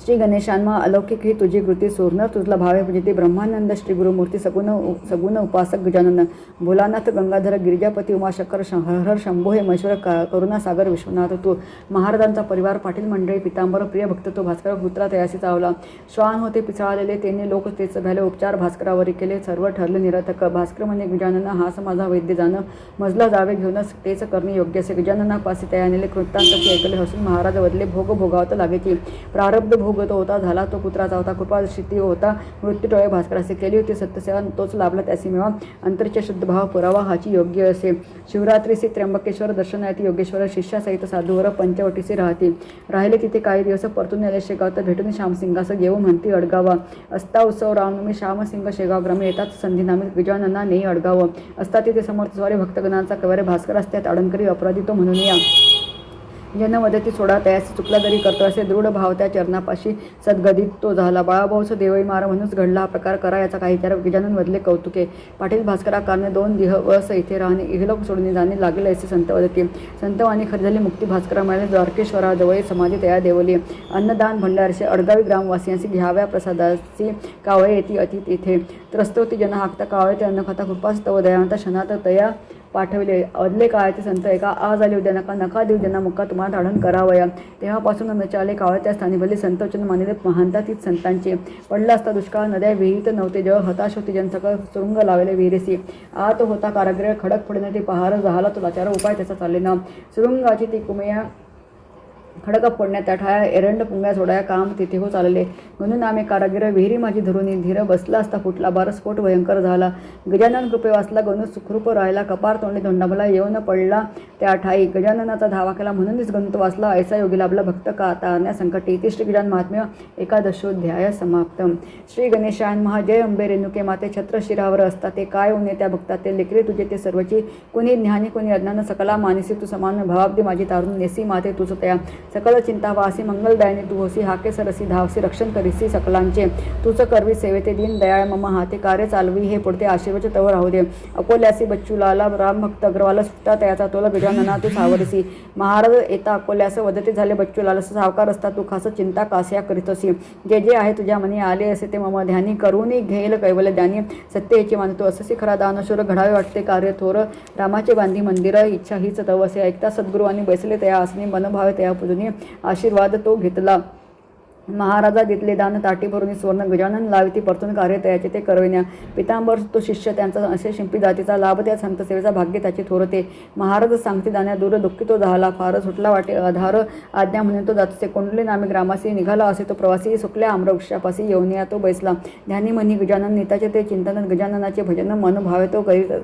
S2: श्री गणेशान्मा अलौकिक ही तुझी कृती सोरणार तुझला भावे पूजिते ब्रह्मानंद श्री गुरुमूर्ती सगुण उपासक गजानन भोलानाथ गंगाधर गिरिजापती उमाशंकर हर शंभो हे महेश्वर करुणा सागर विश्वनाथ तू महाराजांचा परिवार पाटील मंडळी पितांबर प्रिय भक्त तो भास्कर पुत्रा तयासी चावला श्वान होते पिसाळलेले त्यांनी लोक तेच भ्याले उपचार भास्करावरी केले सर्व ठरले निरर्थक भास्कर म्हणे गजानन हास माझा वैद्य जाणं मजला जावे घेऊनच तेच करणे योग्य असे गजाननापासी तयानेले कृतांतची ऐकले हसून महाराज वदले भोग भोगावत लागेची प्रारब्ध भोग बहुगत होता, झाला तो पुत्राचा होता. कृपा शिती होता मृत्यू टोळे भास्करासे, केली होती सत्यसेवा तोच लाभला त्यासी मेवा. अंतरचे शुद्ध भाव पुरावा हाची योग्य असे. शिवरात्रीसी त्र्यंबकेश्वर दर्शन येते योगेश्वर, शिष्यासहित साधूवर पंचवटीसी राहतील. राहिले तिथे काही दिवस, परतून आले शेगाव तर भेटून श्यामसिंगास येऊ म्हणती अडगावा. असता उत्सव रामनवमी श्यामसिंग शेगाव ग्रामे, येतात संधी नामे गजानना नेई अडगाव. असता तिथे समर्थ स्वारी भक्तगणांचा कैवारे, भास्कर असत्यात अडंकरी अपराधी तो म्हणून या. जन मदती सोडा तयास, चुकला तरी करतो असे दृढ भाव त्या चरणापाशी सद्गदित तो झाला. बाळाभाऊच देवई मार म्हणूनच घडला हा प्रकार, करा याचा काही विचार गजानन बदले कौतुके. पाटील भास्करा कारणे 2 दिवस इथे राहणे, इहलोक सोडणे जाणे लागले असे संत वदती. संतवाणी खरी झाली मुक्ती, भास्करा मिळाले द्वारकेश्वराजवळ समाधी तया देवली. अन्नदान भंडारसे अडगावी ग्रामवासियांशी घ्याव्या प्रसादाची, कावळे येती अति तिथे. त्रस्तवती जन हाकता कावळे ते अन्न खाता, कृपास्तव दयावंता क्षणात तया पाठवले. अदले काळाचे संत एका, आज आले उद्या नका, नका देऊ ज्यांना मुक्का तुम्हाला धाडण करावया. तेव्हापासून न चाले कावळे त्या स्थानी, भले संत वचन मानिले महानता तीच संतांची. पडला असता दुष्काळ, नद्या विहित नव्हते जळ, हताश होती जन सकळ सुरुंग लावले विहिरेसी. आत होता कारागृह खडक फोडणे ते पहार, झाला तो लाचार उपाय त्याचा चालले ना. सुरुंगाची ती कुमया खडक फोडण्यात त्या ठाया, एरंड पुंग्या सोडाया काम तिथे हो चालले. म्हणून आम्ही कारागिर विहिरी माझी धरुनी, धीर बसला असता फुटला बारस्फोट भयंकर झाला. गजानन कृपे वाचला गणू सुखरूप राहिला, कपार तोंडी धोंडामला येऊन पडला त्या ठाई. गजाननाचा धावा केला म्हणूनच गणुत वाचला, ऐसा योगी लाभला भक्त का आता अन्या संकटी. इति श्री गजानन महात्म्य एकादशोध्याय समाप्त. श्री गणेशायन महा, जय अंबे रेणुके माते, छत्र शिरावर असता ते काय उने त्या भक्ता ते. लेकरे तुझे ते सर्वची, कुणी ज्ञानी कुणी अज्ञान, सकला मानसी तू समान. भावाब्दी माझी तारून नेसी माते तुझ तया. सकल चिंता वासी मंगलदायिनी तू होसी, हाके सरसी धावसी रक्षण करीसी सकलांचे. तुझ करवी सेवेते दीन दयाळ मम हाते, कार्य चालवी हे पुढते आशीर्वच तव राहू दे. अकोल्यासी बच्चूलाला राम भक्त अग्रवाला, सुटता तयाचा तोला गजानना तू सावरसी. महाराज येता अकोल्यास वदते झाले बच्चूलाला, सावकार असता तू खास चिंता कास्या करीतसी. जे जे आहे तुझ्या मनी आले असे ते मम ध्यानी, करूनी घेईल कैवल्य ज्ञानी. सत्य याची मानतो अससी खरा दानशूर, घडावे वाटते कार्य थोर. रामाचे बांधी मंदिर इच्छा हीच तव असे. ऐकता सद्गुरुवानी बैसले तया आसनी, मनभावे तया पूजनी आशीर्वाद तो घेतला. महाराजा दितले दान ताटी भरून सुवर्ण, गजानन लाविती परतून कार्य तयाचे ते करविण्या. पितांबर तो शिष्य त्यांचा असे शिंपी जातीचा, लाभ त्या संत सेवेचा भाग्य त्याचे थोरते. महाराज सांगते जाण्या दूर, दुःखी तो झाला फार, सुटला वाटे आधार आज्ञा म्हणून तो जातसे. कोंडले नामे ग्रामासी, निघाला असे तो प्रवासी. सुकल्या आम्रवृक्षापासी येऊनिया तो बैसला. ध्यानी म्हणी गजानन नेताचे ते चिंतन, गजाननाचे भजन मन भावे तो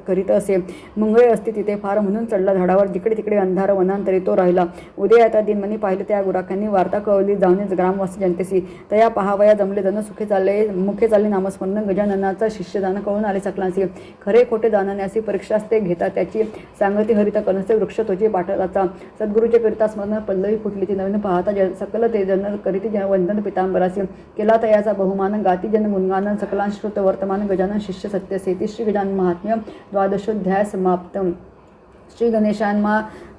S2: करीत असे. मुंगळे असते तिथे फार म्हणून चढला झाडावर, जिकडे तिकडे अंधार वनांतरी तो राहिला. उदय आता दिन मनी पाहिले त्या गुराख्यांनी, वार्ता कळवली जाऊन ग्रामवासी जनतेसी. तया पहावया जमले जन, सुखे चालले नामस्मरण. गजाननाचा शिष्यदान कळून आले सकलांसी. खरे खोटे जाणण्यासी परीक्षास ते घेतात त्याची, सांगती हरिता कनसे वृक्ष तोची पाठलाचा. सद्गुरूचे करिता स्मरण पल्लवी फुटली ती नवीन, पाहता सकल ते जन करीती जन वंदन पितांबरासी. केला तयाचा बहुमान, गाती जन गुणगान, सकलांश्रुत वर्तमान. गजानन शिष्य सत्यसेती. श्री गजानन महात्म्य द्वादशोध्याय समाप्त. श्री गणेशान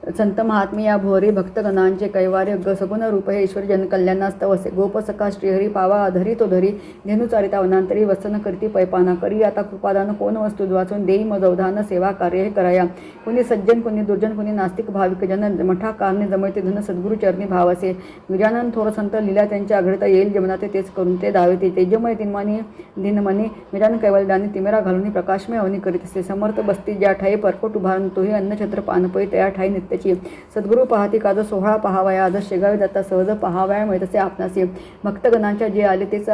S2: संत महात्मे या भोरी भक्तगणांचे कैवार्य, सगुण रूप हे ईश्वर जनकल्याणास्तव असे. गोपसखा श्रीहरी पावा धरी तो धरी, धेनु चारिता वनांतरी वसन करती पैपाना. करी आता कृपादान कोण वस्तू वाचून, देई मग अवधान सेवा कार्य हे कराया. कुणी सज्जन कुणी दुर्जन कुणी नास्तिक भाविक जन, मठा कारणे जमयते धन सद्गुरु चरणी भाव असे. गजानन थोर संत लिला त्यांच्या आघडता, येईल जमनाते तेच करून ते दावे. तेजमय दिनमणी गजानन कैवल्यदानी, तिमेरा घालून प्रकाशमय अवनी करीत असे. समर्थ बसती ज्या ठाई, परकोट उभारून तोही अन्नछत्र पानपई तया ठाई नित्याची. सद्गुरु पाहती काज सोहळा पहावया, आज शेगावी जाता सहज पहावया मिळत असे आपणासी. भक्तगणांच्या जे आले तेच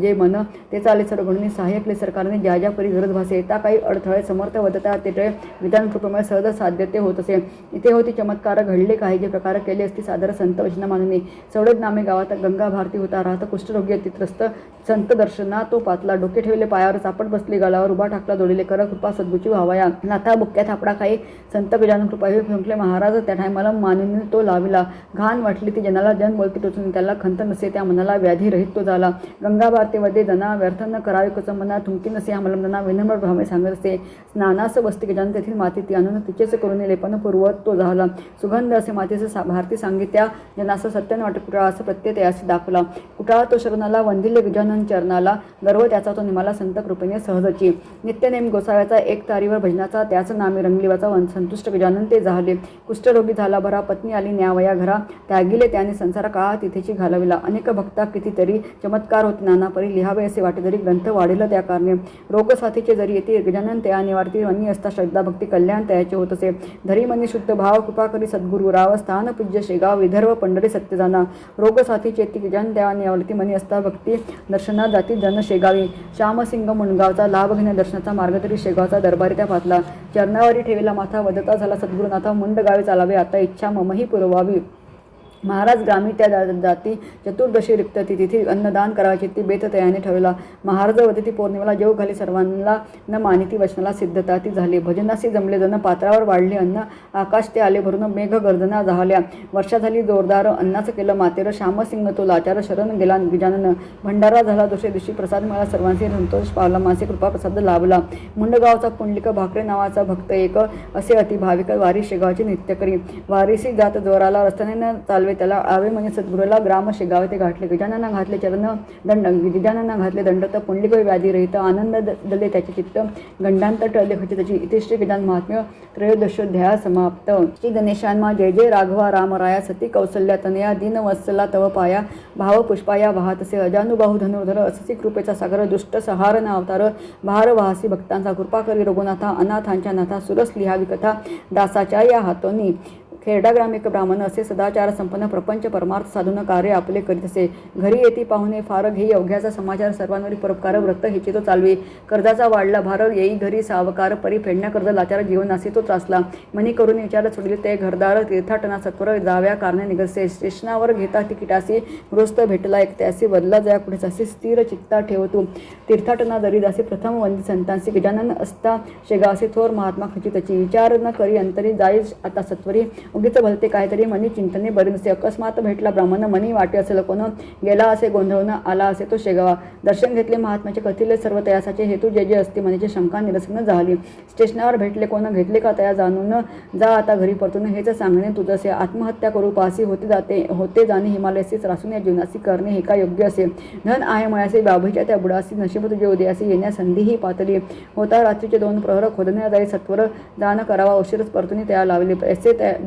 S2: जे मन तेच आले सर्वगुणी, सहाय्यकले सरकारने ज्या ज्या परी गरज भासे. येता काही अडथळे समर्थ वदता ते विधान कृपेमुळे सहज साध्य ते होत असे. इथे होती चमत्कार घडले काही, जे प्रकार केले असती सादर संत वचना मानून. सवडद नामे गावात गंगा भारती होता राहत, कुष्ठरोगी अतित्रस्त संत दर्शना तो पातला. डोके ठेवले पायावर, चापट बसली गालावर, उभा ठाकला जोडले कर कृपा सद्गुची व्हावया. नाथा बुक्क्या थापडा काही संत गजानन कृपा हे फुंकले. महाराज त्या ठायमाला मानून तो लाविला. घाण वाटली ती जनाला, जन बोलते टोचून त्याला खंत नसे त्या मनाला. व्याधी रहित तो झाला. गंगा भारती वदे जना, व्यर्थ न करावे कुचंबना. थुंकी नसे हमलमना, विनम्र भावे सांगत असे. स्नानास बसती गजानन तेथील माती ती आणून तिचेच करून लेपन पूर्वत तो झाला. सुगंध असे मातीचे भारती सांगित्या जनास, सत्यन वाटे कुटाळा असं प्रत्यय त्यास दाखवला. कुटाळा तो शरणाला, वंदिल्य गजानन चरणाला. गर्व त्याचा तो निमाला संत कृपेने सहजची. नित्यनेम गोसाव्याचा, एक तारीवर भजनाचा त्याच नामे रंगलिवाचा. संतुष्ट गजानन ते झाले. कुष्ठरोगी झाला भरा, पत्नी आली न्यावया घरा, त्यागिले त्याने संसार काळा तिथेची घालविला. अनेक भक्ता कितीतरी चमत्कार होते नाना परी, लिहावे असे वाटे जरी ग्रंथ वाढेल त्या कारणे. रोगसाथीचे जरी येते गजानन त्या निवारती, मनी असता श्रद्धा भक्ती कल्याण तयाचे होत असे. धरी मनी शुद्ध भाव कृपा करी सद्गुरु राव, स्थान पूज्य शेगाव विदर्भ पंढरी सत्य जाना. रोगसाथीचे येते गजानन त्या निवारती, मनी असता भक्ती दर्शना जाती जन शेगावी. श्यामसिंग मुंडगावचा लाभ घेण्या दर्शनाचा मार्ग तरी शेगावचा दरबारी त्या पातला. चरणावरी ठेविला माथा वदता झाला सद्गुरुनाथा, मुंड गावी चालावे आता इच्छा ममही पुरवावी. महाराज ग्रामी त्या जाती चतुर्दशी रिक्त ती, तिथे अन्नदान करायची ती बेत तयाने ठेवला. महाराज वदती पौर्णिमेला जेव घाली सर्वांना, न मानिती वचनाला सिद्धता ती झाली. भजनासी जमले जण पात्रावर वाढले अन्न, आकाश ते आले भरून मेघ गर्जना झाल्या. वर्षा झाली जोरदार अन्नाचं केलं मातेर, श्यामसिंग तो लाचार शरण गेला गजानन. भंडारा झाला दुसऱ्या दिवशी प्रसाद मिळाला सर्वांचे, संतोष पावला मासे कृपा प्रसाद लाभला. मुंडगावचा पुंडलिक भाकरे नावाचा भक्त एक, असे अति भाविक वारी शेगावचे नित्य करी. वारीसी जात जोराला रस्त्याने न चालवे त्याला आवे म्हणे सद्गुरूला, ग्राम शेगाव ते गाठले. गजानना घातले चरण दंड, गजानना घातले दंड, तर पुंडलिक व्याधी रहित आनंद दले त्याचे चित्त, गंडांतर टळले खचिताची. इथे श्री गजानन महात्म्य त्रयोदशोध्याय समाप्त. श्री गणेशान्मा जय जय राघवा रामराया, सती कौसल्या तनया दीन वत्सला तव पाया, भाव पुष्पाया वाहतसे अजानुबाहू धनुर्धर, अससी कृपेचा सागर दुष्ट सहार न अवतार, भार वाहसी भक्तांचा कृपा करी रघुनाथा, अनाथांच्या नाथा सुरस लिहावी कथा दासाच्या या हातोनी. खेरडा ग्रामिक ब्राह्मण असे सदाचार संपन्न, प्रपंच परमार्थ साधून कार्य आपले करीत असे. घरी येती पाहुणे फार घेई अवघ्याचा समाचार, सर्वांवरी परोपकार व्रत हिचे तो चालवी. कर्जाचा वाढला भार येई घरी सावकार, परी फेडण्या कर्ज लाचार जीवनासी तो त्रासला. मनी करून विचार सोडले ते घरदार, तीर्थाटना सत्वर जाव्या कारणे निघसे. स्टेशनावर घेता तिकिटासी गृहस्थ भेटला एक त्यासी, बदला जया पुढेचासी स्थिर चित्ता ठेवतो. तीर्थाटना दरिदासी प्रथम वंदित संतांसी, गजानन असता शेगावसी थोर महात्मा खचितची. विचार न करी अंतरी जाई आता सत्वरी, उगीच भलते काहीतरी मनी चिंतने बरे नसे. अकस्मात भेटला ब्राह्मण, मनी वाटे असेल कोण, गेला असे गोंधळून आला असे तो शेगावा. दर्शन घेतले महात्म्याचे कथिले सर्व तयासाचे, हेतू जे जे असते मनीचे शंका निरसन झाली. स्टेशनावर भेटले कोण, घेतले का तया जाणून, जा आता घरी परतून हेच सांगणे तुझसे. आत्महत्या करू पासी होते जाणे हिमालयासी, त्रासून या जीवनासी करणे हे का योग्य असे. धन आहे मयासी बाभीच्या त्या बुडासी, नशीब तुझे उदयासी येण्या संधीही पातळी. होता रात्रीचे 2 प्रहर, खोदण्या जाई सत्वर दान करावा, उशीरच परतून त्या लावले.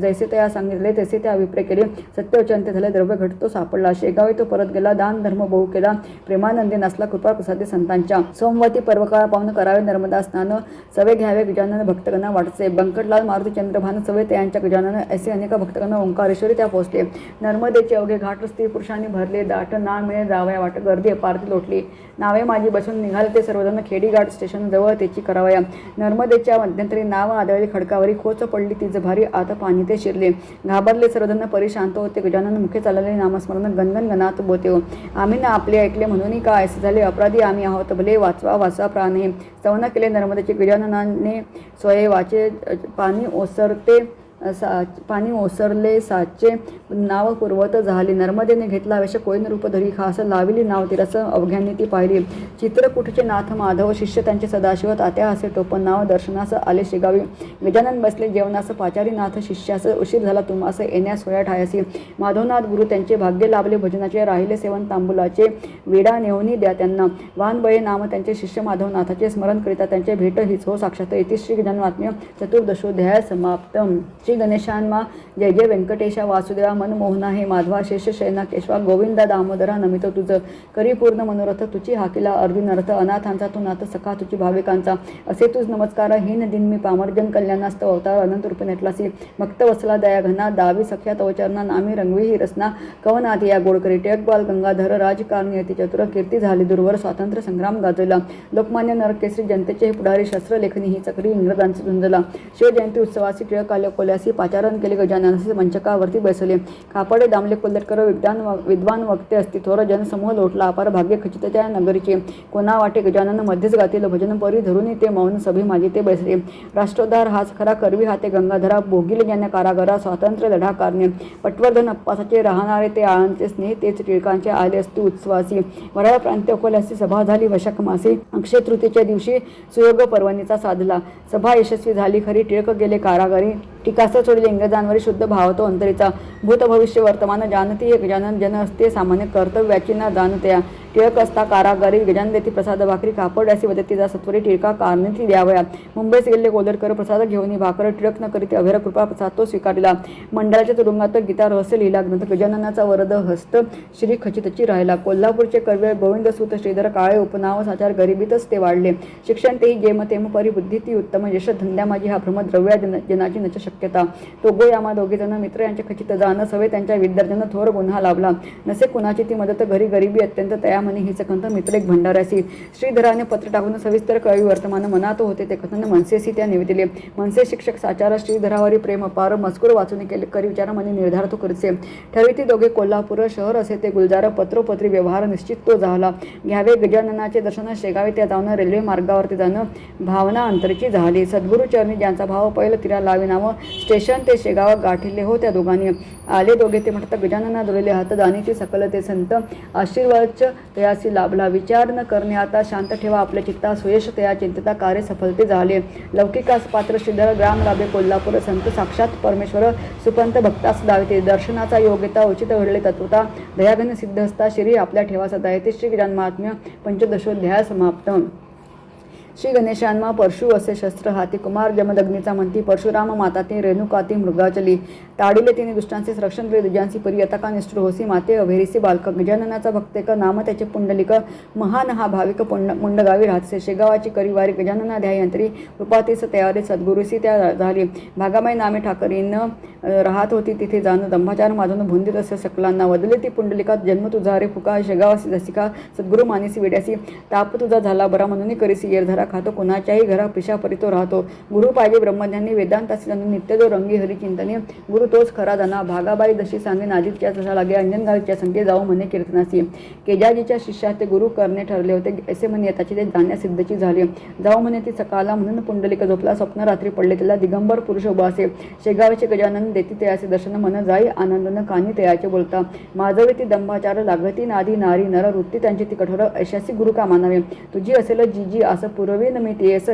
S2: जैसे त्या सांगितले तसे त्या अभिप्राय केले. सत्यवचन ते झाले, द्रव्य घटतो सापडला. शेगावी तो परत गेला, दान धर्म बहु केला, प्रेमानंदी नसला कृपा प्रसादे संतांच्या. सोमवती पर्वकाळ पाहून करावे नर्मदा स्नान, सवे घ्यावे गजानन भक्तगणा वाटसे. बंकटलाल मारुती चंद्रभान सवे त्यांच्या गजानन, असे अनेक भक्तगण ओंकारेश्वरी त्या पोहोचले. नर्मदेचे अवघे घाट स्त्री पुरुषांनी भरले, दाट ना मिळे जावया वाट, गर्दी अपारती लोटली. नावे माझी बसून निघाले ते सर्वजण, खेडी घाट स्टेशन जवळ त्याची करावया. नर्मदेच्या मध्यंतरी नाव आदळली खडकावरी, खोच पडली तीच भारी, आता पाणी ते शिरले. घाबरले सर्वजण परी शांत होते. गजानन मुखे चालले नामस्मरण, गणगण गणात बोते हो. आम्ही ना आपले ऐकले म्हणून काय असे झाले, अपराधी आम्ही आहोत भले, वाचवा वाचवा प्राण हे. स्तवन केले नर्मदेचे गजाननाने स्वये वाचे, पाणी ओसरले साचे, नाव पूर्वत झाली. नर्मदेने घेतला वेश, कोईन रूप धरी खास, लाविली नाव तिरस अवघ्यांनी ती पाहिली. चित्रकूटचे नाथ माधव, शिष्य त्यांचे सदाशिव, तात्या असे टोपण नाव, दर्शनास आले शेगावी. गजानन बसले जेवणास, पाचारी नाथ शिष्यास, उशीर झाला तुम्हास येण्यास होया ठायासी. माधवनाथ गुरु त्यांचे भाग्य लाभले भजनाचे, राहिले सेवन तांबुलाचे, वेडा नेहूनी द्या त्यांना. वानबळे नाम त्यांचे शिष्य माधवनाथाचे, स्मरण करिता त्यांचे भेट हीच हो साक्षात. इति श्री गजानन महात्म्य चतुर्दशोध्याय समाप्त. श्री गणेशान्मा जय जय व्यंकटेशा वासुदेवा, मनमोहना हे माधवा, शेष शयना केशवा, गोविंदा दामोदरा नमितो तुझ. करी पूर्ण मनोरथ तुची हाकिला अर्जुन अर्थ, अनाथांचा तू नाथ सखा तुची भाविकांचा. असे तुझ नमस्कार हीन दिन मी पामर्जन कल्याणास्तव, अवतार अनंत रूप नेटलासी. भक्त वसला दया घना, दावी सख्या तवचरणा, नामी रंगवी ही रसना. कवनाथी या गोडकरी टिळकबाल गंगाधर, राजकारणी अति चतुर, कीर्ती झाली दूरवर, स्वातंत्र्य संग्राम गाजवला. लोकमान्य नरकेसरी जनतेचे हे पुढारी, शस्त्रलेखनी ही चक्री इंग्रजांची झुंजला. शिवजयंती उत्सवासी टिळक आले कोल्यासी, पाचारण केले गजाननाचे, मंचकावरती बैसले. कापडे दामले कोल्हटकर, विद्वान वक्ते असती थोर, जनसमूह लोटला अपार, भाग्य खचित त्या नगरीचे. कोणा वाटे गजानन मध्येच गातील, भजन परी धरून ते मौन सभी माझी ते बैसले. राष्ट्रोद्धार हाच खरा, करवी हाते गंगाधरा, भोगिले ज्ञान कारागरा, स्वातंत्र्य लढा कारणे. पटवर्धन अप्पासाचे राहणारे ते आळंदचे, स्नेह तेच टिळकांचे आले असती उत्सवासी. वराळ प्रांत्य अकोल्याची सभा झाली वशक मासी, अक्षय तृतीच्या दिवशी सुयोग पर्वणीचा साधला. सभा यशस्वी झाली खरी, टिळक गेले कारागारी. टिकास सोडले इंग्रजांवरी, शुद्ध भावतो अंतरीचा. भूत भविष्य वर्तमान जाणती हे गजानन, जन असते सामान्य, कर्तव्याची ना जाणत्या. टिळक असता कारागारी गजानन देती प्रसाद भाकरी कापड अशी वदतीचा सत्वरी टिळका कारणी द्यावया. मुंबईस गेले कोलरकर प्रसाद घेऊन भाकर टिळक न करीत अभेर कृपा प्रसाद तो स्वीकारला. मंडळाच्या तुरुंगात गीता रहस्य लिहिला. ग्रंथ गजाननाचा वरद हस्त श्री खचितची राहिला. कोल्हापूरचे कर्वे गोविंदसूत श्रीधर काळे उपनाव साचार गरिबीतच ते वाढले. शिक्षण तेही जेम तेम परी बुद्धी ती उत्तम यश धंद्या माझी हा भ्रम द्रव्या जनाची नच शक्यता. तो गो यामा दोघे जण मित्र यांच्या खचित जाण सवे त्यांच्या विद्यार्थ्यांना थोर गुन्हा लाभला. नसे कुणाची ती मदत घरी गरिबी अत्यंत तयामनी हीच कंथ मित्र एक भंडाऱ्यासी. श्रीधराने पत्र टाकून सविस्तर कळवी वर्तमान मनात होते ते कथन मनसेसी त्या निवेदिले. मनसे शिक्षक साचार श्रीधरावरी प्रेम अपार मजकूर वाचून केले करी विचार मनी निर्धार तो करीचे. ठरविती दोघे कोल्हापूर शहर असे ते गुलजार पत्रोपत्री व्यवहार निश्चित तो झाला. घ्यावे गजाननाचे दर्शन शेगावे त्या जाऊन रेल्वे मार्गावरती जाणं भावना अंतरची झाली. सद्गुरु चरणी ज्यांचा भाव पहिलं तिरा लावे नाव स्टेशन ते शेगाव गाठिले हो त्या दोघांनी. आले दोघे ते म्हणतात गजानना दोलेले हात दानीची सकल ते संत आशीर्वादच तयासी लाभला. विचार न करणे आता शांत ठेवा आपल्या चित्ता सुयश तया चिंतता कार्य सफलते झाले. लौकिकास पात्र श्रीधर ग्राम लाभे कोल्हापूर संत साक्षात परमेश्वर सुपंत भक्तास दाविते. दर्शनाचा योग्यता उचित घडले तत्वता दयाघन सिद्ध असता श्री आपल्या ठेवा सदा येते. श्री गजानन महात्म्य पंचदशोध्याय समाप्त. श्री गणेशान्मा परशु असे शस्त्र हाती कुमार जमदग्नीचा म्हणती परशुराम माताती रेणुकाती मृगाचली. ताडिले तिने दुष्टांचे रक्षण केले दुजांची परी यतका निष्ठुर होसी माते अभेरीसी बालक. गजाननाचा भक्तेक नाम त्याचे पुंडलिक महान हा भाविक मुंडगावी राहतसे. शेगावाची करीवारी गजानना ध्यायंत्री कृपातीस तयारी सद्गुरुसी त्या झाली. भागाबाई नामे ठाकरीनं राहत होती तिथे जाणं दंभाचार माजून भुंदीत असे सकलांना. वदले ती पुंडलिकात जन्म तुझा रे फुका शेगावासी जसिका सद्गुरु मानिसी वेड्यासी. ताप तुझा झाला बरा म्हणून करीसी येरधरा खातो कुणाच्याही घरा पिशा परितो राहतो. गुरु पाहिजे ब्रह्मज्ञानी वेदांतासी जाणून नित्य जो रंगी हरिचिंतने. गुरु तोच खरा जाणा भागाबाई जशी सांगे नाजीच्या तसा लागे अंजनगावीच्या संगे जाऊ म्हणे कीर्तनासी. केजाजीच्या शिष्यात ते गुरु करणे ठरले होते असे म्हणे त्याची ते जाण्या सिद्धची झाली. जाऊ म्हणे ती सकाळला म्हणून पुंडलिक झोपला स्वप्न रात्री पडले त्याला दिगंबर पुरुष उभा असे. शेगावचे गजानन देती तयाचे दर्शन मन जाई आनंदन कानी तयाचे बोलता. माझवे ती दंभाचार लागती नादी नारी नर वृत्ती त्यांची ती कठोर ऐशासी गुरु का मानावे. तुझी असेल जी असं पुरवीन मी तेस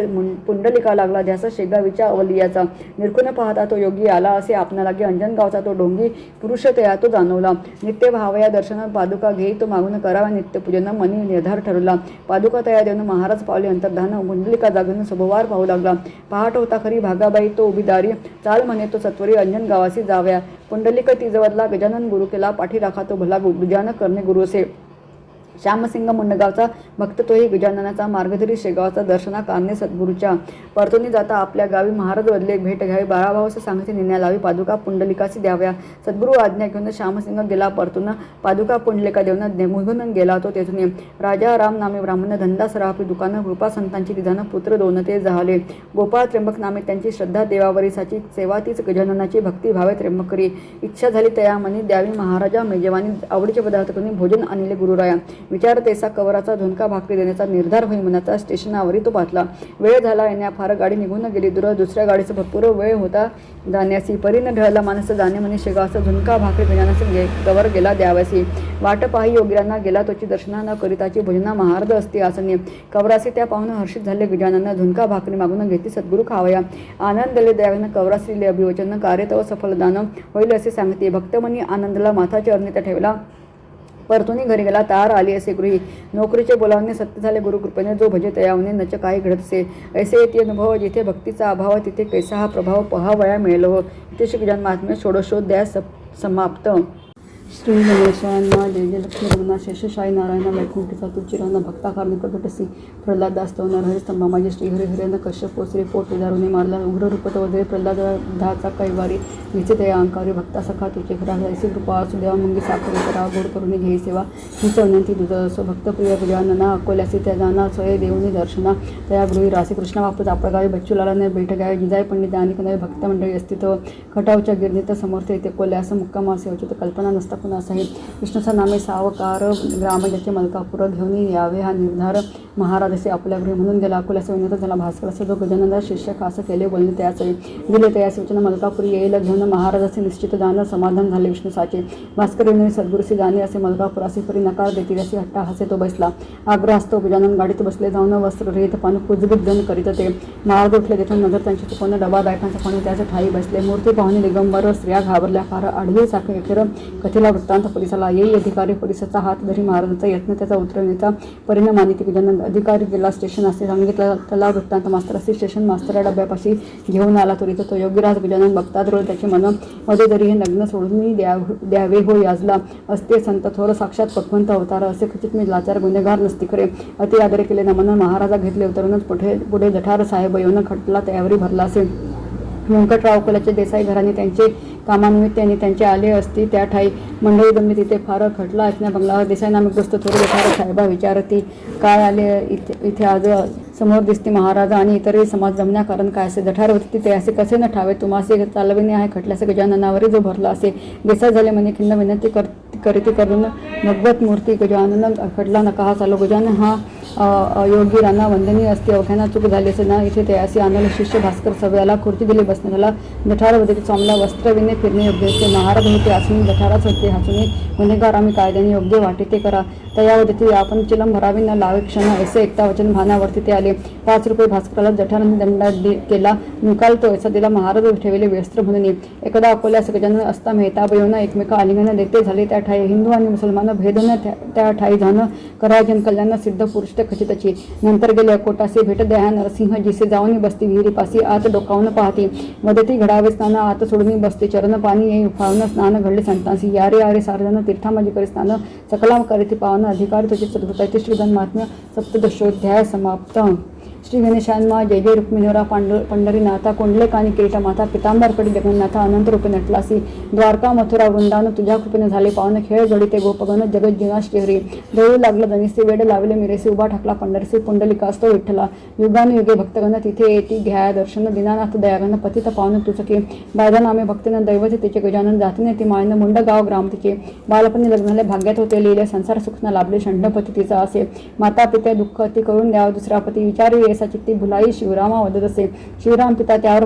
S2: पुंडलिका लागला ध्यास शेगावीच्या अवलियाचा. निरखून पाहता तो योगी आला असे आपणा लागे अंजनगावचा तो ढोंगी पुरुष तया तो जाणवला. नित्य भावया दर्शन पादुका घेई तो मागून करावा नित्य पूजन मनी निर्धार ठरवला. पादुका तया देऊन महाराज पावले अंतर्धान पुंडलिका जागून सभोवार पाहू लागला. पहाट होता खरी भागाबाई तो उभीदारी चाल म्हणे तो सत्वरी अंजनगावासी जाव्या. पुंडलिक तिजवदला गजानन गुरु केला पाठी राखा तो भला गुजान करणे गुरुसे. श्यामसिंग मुंडगावचा भक्त तोही गजाननाचा मार्गधरी शेगावचा दर्शना कारणे सद्गुरूच्या. परतोनी जाता आपल्या गावी महाराज बदले भेट घ्यावी बाळाभाऊस सांगते नेण्या लावी पादुका पुंडलिकासी द्याव्या. सद्गुरू आज्ञा घेऊन श्यामसिंग गेला परतून पादुका पुंडलिका देऊन निघून गेला तो तेथून. राजा राम नामे ब्राह्मण धंदा सरापी दुकान कृपा संतांची तिजान पुत्र दोन ते झाले. गोपाळ त्र्यंबक नामे त्यांची श्रद्धा देवावरीसाची सेवा तीच गजाननाची भक्ती भावे त्र्यंबक करी. इच्छा झाली तयामनी द्यावी महाराजा मेजवानी आवडीचे पदार्थ करून भोजन आणले गुरुराया. विचार तेसा कवराचा झुणका भाकरी देण्याचा निर्धार होई मनाचा स्टेशनावरी तो पातला. वेळ झाला येण्या फार गाडी निघून गेली दूर. दुसऱ्या गाडीचा भरपूर वेळ होता जाण्यासी. परीन ढळला माणस जाणे म्हणे शेगावचा झुणका भाकरी गजाननाचे कवर गेला द्यावासी. वाट पाही योगिरांना गेला तोची दर्शना न करिताची भजना महाराज असते आसने. कवरासी त्या पाहून हर्षित झाले गजानन झुणका भाकरी मागून घेतली सद्गुरू खावया. आनंदले द्याव्यानं कवरासीले अभिवचन कार्य तव सफलदान होईल असे सांगते. भक्तमनी आनंदला माथाच्या अरणीत ठेवला. परतुनी घरी गेला तार आली असे गृही. नोकरीचे बोलावणे सत्य झाले गुरुकृपेने जो भजे तयावने नच काही घडतसे. ऐसे येते अनुभव जिथे भक्तीचा अभाव तिथे कैसा हा प्रभाव पहावया मिळलो. इथे श्री गजानन महात्म्य षोडशोध्याय समाप्त. श्री गणेशांना जय जय लक्ष्मी रघुनाथ शेषशाही नारायण वैकुंठीचा तुचिरांना भक्ता कार्मिक घटसी. प्रल्हाद दास्तव नरहरी स्तंभा माझे श्री हरी हरियांना कश्यप पोचले पोट विदारुने मारला. उग्र रूपत वगैरे प्रल्हादाचा कैवारी विचित या अंकारी भक्ता सखा तुझे खरा ऐसी कृपा सुदेवा मुंगी साखर करा गोड करून घेई सेवा हीच विनंती तुझं असो. भक्तप्रिय गजानना अकोल्यासी त्या जाना स्वय देऊनी दर्शना तया गृही रासी कृष्ण बापू आपल्या गावी बच्चूलालाने बैठ गावी जिजाई पंडित आणि कनावी भक्त मंडळी अस्तित्व. खटावच्या गिरणीत समर्थ येते कोल्यास मुक्काम असे उचित कल्पना नसता पुन्हा साहेब. विष्णूचा नामे सावकार ग्राम ज्याचे मलकापूर घेऊन यावे हा निर्धार महाराज असे आपल्या गृही म्हणून गेला. अकोल्याचा विनंत झाला भास्कर असे जो गजानंदा शिष्य खास केले बोलणे त्याच दिले त्यास वचन मलकापुरी येईल घेऊन महाराजाचे निश्चित दान समाधान झाले विष्णूसाचे. भास्कर येऊन सद्गुरुसी जाणे असे मलकापुरासी परी नकार देतील असे हट्टा हसे तो बसला. आग्रह असतो गजानन गाडीत बसले जाऊन वस्त्र रेत पान कुजबुज जण करीत ते. महाराज उठले तेथून नजर त्यांची चुकवून डबा बायकांचा पाणी त्याच्या ठाई बसले. मूर्ती पाहुणे दिगंबर स्त्रिया घाबरल्या फार आडवी साखर अखेर कथेला
S3: वृत्तांत पोलिसाला येई. अधिकारी पोलिसाचा हात धरी महाराजांचा यत्न त्याचा उतरवण्याचा परिणाम आणि ते गजानन अधिकारी गेला स्टेशन असे सांगितलं. त्याला वृत्तांत मास्तर असे स्टेशन मास्तरा डब्यापाशी घेऊन आला. त्वरित तो योगीराज गजानन बघतात रोळ त्याची मन मध्ये जरी हे नग्न सोडून द्यावे हो याजला असते संत थोर साक्षात पखवंत अवतार असे खचित मी लाचार गुन्हेगार नसती खरे. अति आदर केले नमन महाराजा घेतले उतरूनच पुढे जठार साहेब येऊन खटला त्यावरी भरला असे. व्यंकटराव कुलाचे देसाई घराने त्यांचे कामानिमित्त आणि त्यांचे आले असती त्या ठाई मंडळी जमली. तिथे फार खटला असण्या बंगलावर देसाई नामक दोस्त थोर जठार साहेबा विचारती काय आले इथे आज समोर दिसते महाराजा आणि इतरही समाज जमण्या कारण काय असे. जठार होते ते असे कसे न ठावे तुम्हासे चालविणे आहे खटल्याचे गजाननावरी जो भरला असे. देसाई झाले म्हणे खिन्न विनंती करीती करून भगवत मूर्ती गजानन खटला नका हा चालू. गजानन हा योगी राणा वंदनीय असते अवघ्याना चूक झाली असे ना इथे ते असे आणले. शिष्य भास्कर सभ्याला खुर्ची दिली बसण्याला जठार होते चांगला वस्त्र विने फिरणे योग्य असते. महाराज होते असून जठाराच होते हसून गुन्हेगार आम्ही कायद्याने योग्य वाटे ते करा. तयावरती आपण चिलम भरावी न लावे क्षण ऐसे एकता वचन भानावरती ते आले. 5 रुपये भास्कराला जठाराने दंड केला निकाल तो ऐसा दिला. महाराज ठेवले वस्त्र म्हणून. एकदा अकोल्यास गजानन असता मेहताब येऊन एकमेका आलिंगन देते झाले. त्या ठाई हिंदू आणि मुसलमान भेदन त्या ठाई जाणं करायजन कल्याण सिद्ध पुरुष ते खचितची. नंतर गेले अकोटासे भेट द्या नरसिंह जिसे जाऊन बसती विहिरीपासी आत डोकावून पाहती. मदती घडावे स्नान आत सोडून बसते चरण पाणी येई उफावणं स्नान घडले संतांसी. यारे यारे सारजन तीर्थामाजी करी स्नान सकला करीती पावन अधिकार तुझे चतुर्थ. श्रीगण महात्म्य सप्तदशोध्याय समाप्त. श्री गणेशान्मा जय जय रुक्मिणीवरा पंढरीनाथा कोंडलेक आणि किरीटा माता पितांबरकडे जगन्नाथा अनंत रूपे नटलासी. द्वारका मथुरा वृंदावन तुझ्या कृपेने झाले पावन. खेळ जडिते गोपगण जगत जीना श्रीहरी. जळू लागलं धनिसे वेड लावले मिरेसी उभा ठाकला पंढरसी पुंडलिकास्तो विठ्ठला. युगानुयुगे भक्तगण तिथे येती घ्या दर्शन दीनानाथ दयागण पतित पावन तुचके. बायदा नामे भक्तीनं दैवते तिचे गजानन जातीने ती मायनं मुंड गाव ग्राम तिचे. बालपणी लग्नाले भाग्यात होते लिहिले संसार सुखना लाभले षंडपती तिचा असे. माता पित्या दुःख अति करून द्यावा दुसरा पती विचारी ऐसा चित्ती भुलाई शिवरामा वदत असे. शिवराम पिता त्यावर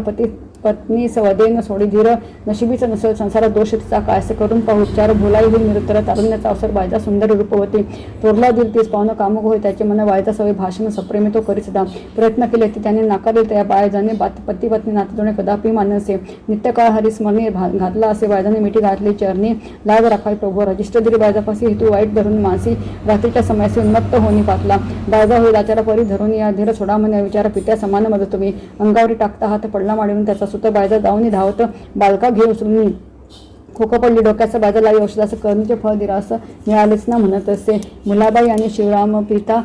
S3: पत्नी सवदेन सोडी धीर नशिबीचा नसल संसारात दोष तिचा काय असे करून पाहू उपचार भुलाई होईल निरुत्तर तारुण्याचा अवसर बायचा सुंदर रूपवती. थोरला दिल तीस पावनं कामुक होय त्याचे मन बायचा सवय भाषण सप्रेमी तो करी सदा. प्रयत्न केले ती त्याने नाकारले त्या बायजाने पती पत्नी नाते जोडणे कदापि मानसे. नित्यकाळ हरिस्मरणी घातला असे बायजाने मिठी घातली चरणी लाज राखावी प्रभू. रजिस्टर दिली बायजापासी हेतू वाईट धरून मानसी रात्रीच्या समयासी उन्मत्त होणी पातला. बायजा होईल आचारा परी धरून या धीर सोडा म्हणे विचार पित्या समान मदत तुम्ही. अंगावरी टाकता हात पडला माडून त्याचा सुत बायजा जाऊन धावत बालका घेऊन उचलून खोकं पडली डोक्याचं बाजा लावी औषधाचं करणीचे फळ दिरा असं मिळालेच ना म्हणत असे. मुलाबाई आणि शिवराम पिता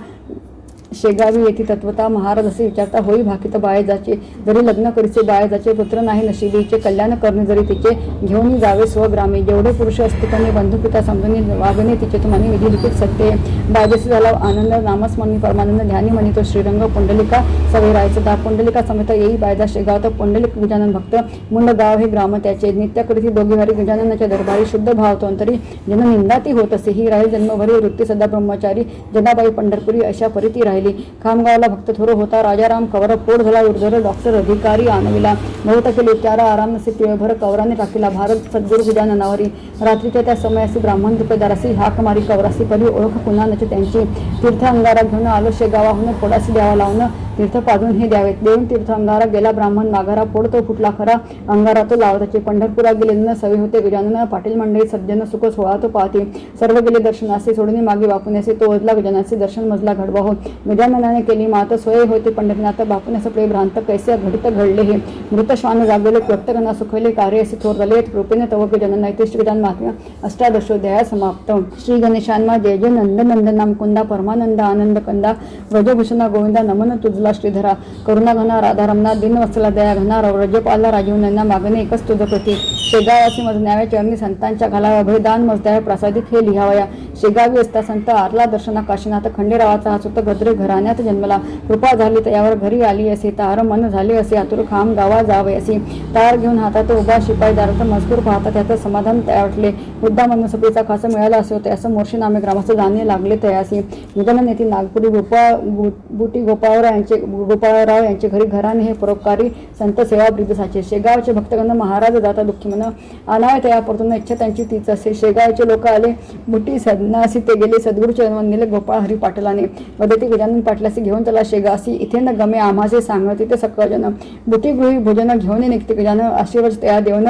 S3: शेगावी येथे तत्वता महाराज असे विचारता होई भाकित बायजाचे. जरी लग्न करीचे बायजाचे पुत्र नाही नशिबीचे कल्याण करणे जरी तिचे घेऊन जावे स्वग्रामी. जेवढे पुरुष असतिकाने बंधुपिता समजून वागणे तिचे तुम्हाला विधी लिखित सत्य. बायजाचे झाला आनंद नामस्मरणी परमानंद ध्यानी म्हणी तो श्रीरंग पुंडलिका सवेरायचं दा. पुंडलिका समेत येई बायजा शेगाव तर पुंडलिक गजानन भक्त मुंड गाव हे ग्राम त्याचे. नित्य करीती दोघी वारी गजाननाच्या दरबारी शुद्ध भावतो अंतरी जन निंदाती होत असे. ही राहील जन्मभरी वृत्ती सदा ब्रह्मचारी जनाबाई पंढरपुरी अशा परीती राहिली. खामगावला भक्त थोर होता राजाराम कवर पोट झाला उर्धर डॉक्टर अधिकारी आणविला. बहुत केले उपचारा आराम नसे पिळभर कवराने टाकीला. भारत सद्गुरु गजाननावरी रात्रीच्या त्या समयासी ब्राह्मण दुपेदारासी हाक मारी कवरासी परी ओळख पुन्हा नचे त्यांची. तीर्थ अंगारा घेऊन आलो शेगावाहून पोडासी द्यावा लावून तीर्थ पाजून हे द्यावेत. देऊन तीर्थ अंगारा गेला ब्राह्मण माघारा पोड तो फुटला खरा अंगारा तो लावताचे. पंढरपुरा गेले न सवे होते गजानन पाटील मंडळी सज्जन सुख सोळा तो पाहते. सर्व गेले दर्शनासे सोडून मागे बापुण्याचे तो वजला गजाननाचे दर्शन मजला घडवा हो. गजाननाने केली मात सोय होते पंढरीनाथ बापुण्यास प्रे भ्रांत कैसे घडित घडले हे. मृत श्वान जागले व्यक्तगणा सुखवले कार्य असे थोर झाले कृपेने तव गजानन. इथे श्री गजानन महात्म्य अष्टादशोध्याय समाप्त. श्री गणेशान्मा जय जय नंद नंदना मुकुंदा परमानंद आनंद कंदा व्रजभूषणा गोविंदा नमन तुझला श्रीधरा. करुणा घना राधा रमना दिन वत्सला दया घना रजपाला राजीवनंदा मागणे एकच तुझ प्रती. शेगावासी मजन्याव्या चरणी संतांच्या घालाव्या अभयदान मजद्याव्या प्रासादिक हे लिहावया. शेगावी असता संत आरला दर्शना काशीनाथ खंडेरावाचा हा सुत गद्रे घराण्यात जन्मला. कृपा झाली तयावर घरी आली असे तार मन झाले असे आतुर खाम गावा जावे असे. तार घेऊन हातात उभा शिपाईदाराचा मजकूर पाहता त्याचं समाधान तया वाटले. मुद्दा मनसुपीचा खास मिळाला असे होते असं मोर्शी नामे ग्रामाचं जाणे लागले तयासी. गजानन येथील नागपुरी बुटी गोपाळराव यांचे घरी घराने हे परोपकारी संत सेवा ब्रिदसाचे. शेगावचे भक्तगण महाराज जाता दुःखी मन आणावे तया परतून इच्छा त्यांची तीच असे. शेगावचे लोक आले बुटी सदनासी ते गेले सद्गुरू चरण नेले गोपाळ हरी पाटलाने. मदती गजानन पाटलासी घेऊन त्याला शेगासी इथे न गमे आम्हाचे सांगती ते सकळजन. बुटी गृही भोजन घेऊन निघते गजानन आशीर्वाद तया देऊन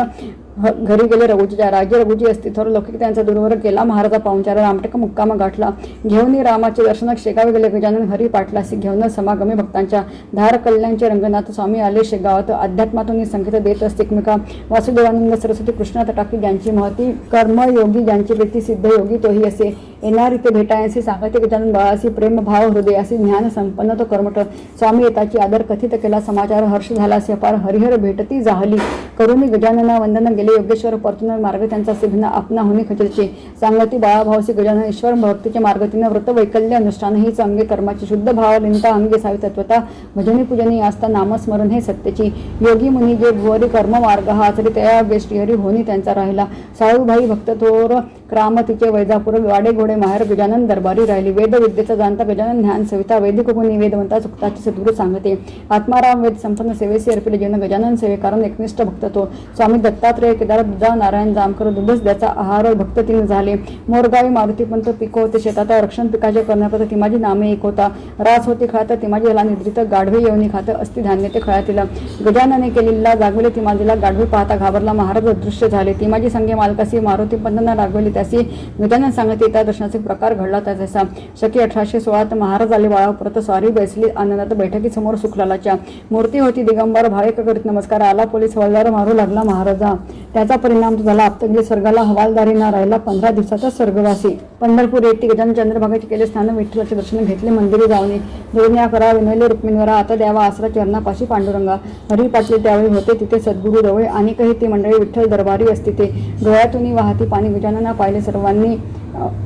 S3: घरी गेले रघुजीच्या. राज्य रघुजी असती थोर लौकिक त्यांचा दूरवर केला महाराजा पाहुणचारा. रामटेक मुक्कामा गाठला घेऊन रामाचे दर्शनात शेगावे गेले गजानन हरी पाटलासी घेऊन समागमी भक्तांच्या. धार कल्याणचे रंगनाथ स्वामी आले शेगावात. अध्यात्मातून संकेत देत असते एकमेका. वासुदेवानंद सरस्वती कृष्णा तटाकी ज्यांची महती. कर्मयोगी ज्यांची प्रीती सिद्ध योगी तोही असे. येणारी ते भेटायसी सांगते गजानन बाळासी. प्रेम भाव हृदयासी ज्ञान संपन्न तो कर्मठ. स्वामी येताची आदर कथित केला समाचार. हर्ष झाला अपार हरिहर भेटती जाहली. करुणी गजानना वंदन गेले योगेश्वर परतून मार्ग त्यांचा सिद्ध आपणा होणे खचरचे. सांगती बाळाभावसी गजानन ईश्वर भक्तीचे मार्ग तिनं व्रत वैकल्य अनुष्ठान हीच अंगे कर्माची. शुद्ध भावलिनता अंगे सावी तत्वता. भजनी पूजनी आस्था नामस्मरण हे सत्यची. योगी मुनी जे भुवरी कर्म मार्ग हा आचरी तया योगे श्रीहरी होनी त्यांचा राहिला. साळूभाई भक्त थोर क्रामतीचे वैजापूर. वाडे घोडे माहेर गजानन दरबारी राहिली. वेद विद्येचा जाणता गजानन ज्ञान सविता. वैदिक गुणी वेदवंता सुक्ताची सद्गुरू सांगते. आत्माराम वेद संपन्न सेवेसी अर्पिले जीवन गजानन सेवे कारण एकनिष्ठ भक्त तो. स्वामी दत्तात्रय केदार दुधा नारायण जामकर दुधच द्याचा आहार भक्त तीन झाले. मोरगावी मारुतीपंत पिक होते शेतात. रक्षण पिकाचे करण्यापत ती माझी नामे एक होता. रास होती खात ती माझी ह्याला निद्रित. गाढवे येऊनी खात असती धान्य ते खळातील. गजानने केलेला जागवले ती माझीला. गाढवे पाहता घाबरला महाराज अदृश्य झाले. ती माझी संगे मालकासी मारुतीपंतांना रागवली त्यासी. गजानन सांगते त्या दर्शनाचे प्रकार घडला त्याचा. शकी 1816 महाराज आले बाळा परत स्वारी बैसली आनंदात बैठकीसमोर सुखलालाच्या. मूर्ती होती दिगंबर भावेक करीत नमस्कार. आला पोलीस हवालदार मारू लागला महाराजा. त्याचा परिणाम झाला आप्तगेले स्वर्गाला. हवालदारी ना राहिला 15 दिवसाचा स्वर्गवासी. पंढरपूर येती गजानन चंद्रभागेचे केले स्नान. विठ्ठलाचे दर्शन घेतले मंदिरी जाऊनी. दोन्या करा विनवले रुक्मिणीवरा. आता द्यावा आसरा चरणापाशी पांडुरंगा. हरी पाटले त्यावेळी होते तिथे सद्गुरू जवळ. आणि काही ती मंडळी विठ्ठल दरबारी असती ते. डोळ्यातून वाहती पाणी गजानना पाहिले सर्वांनी.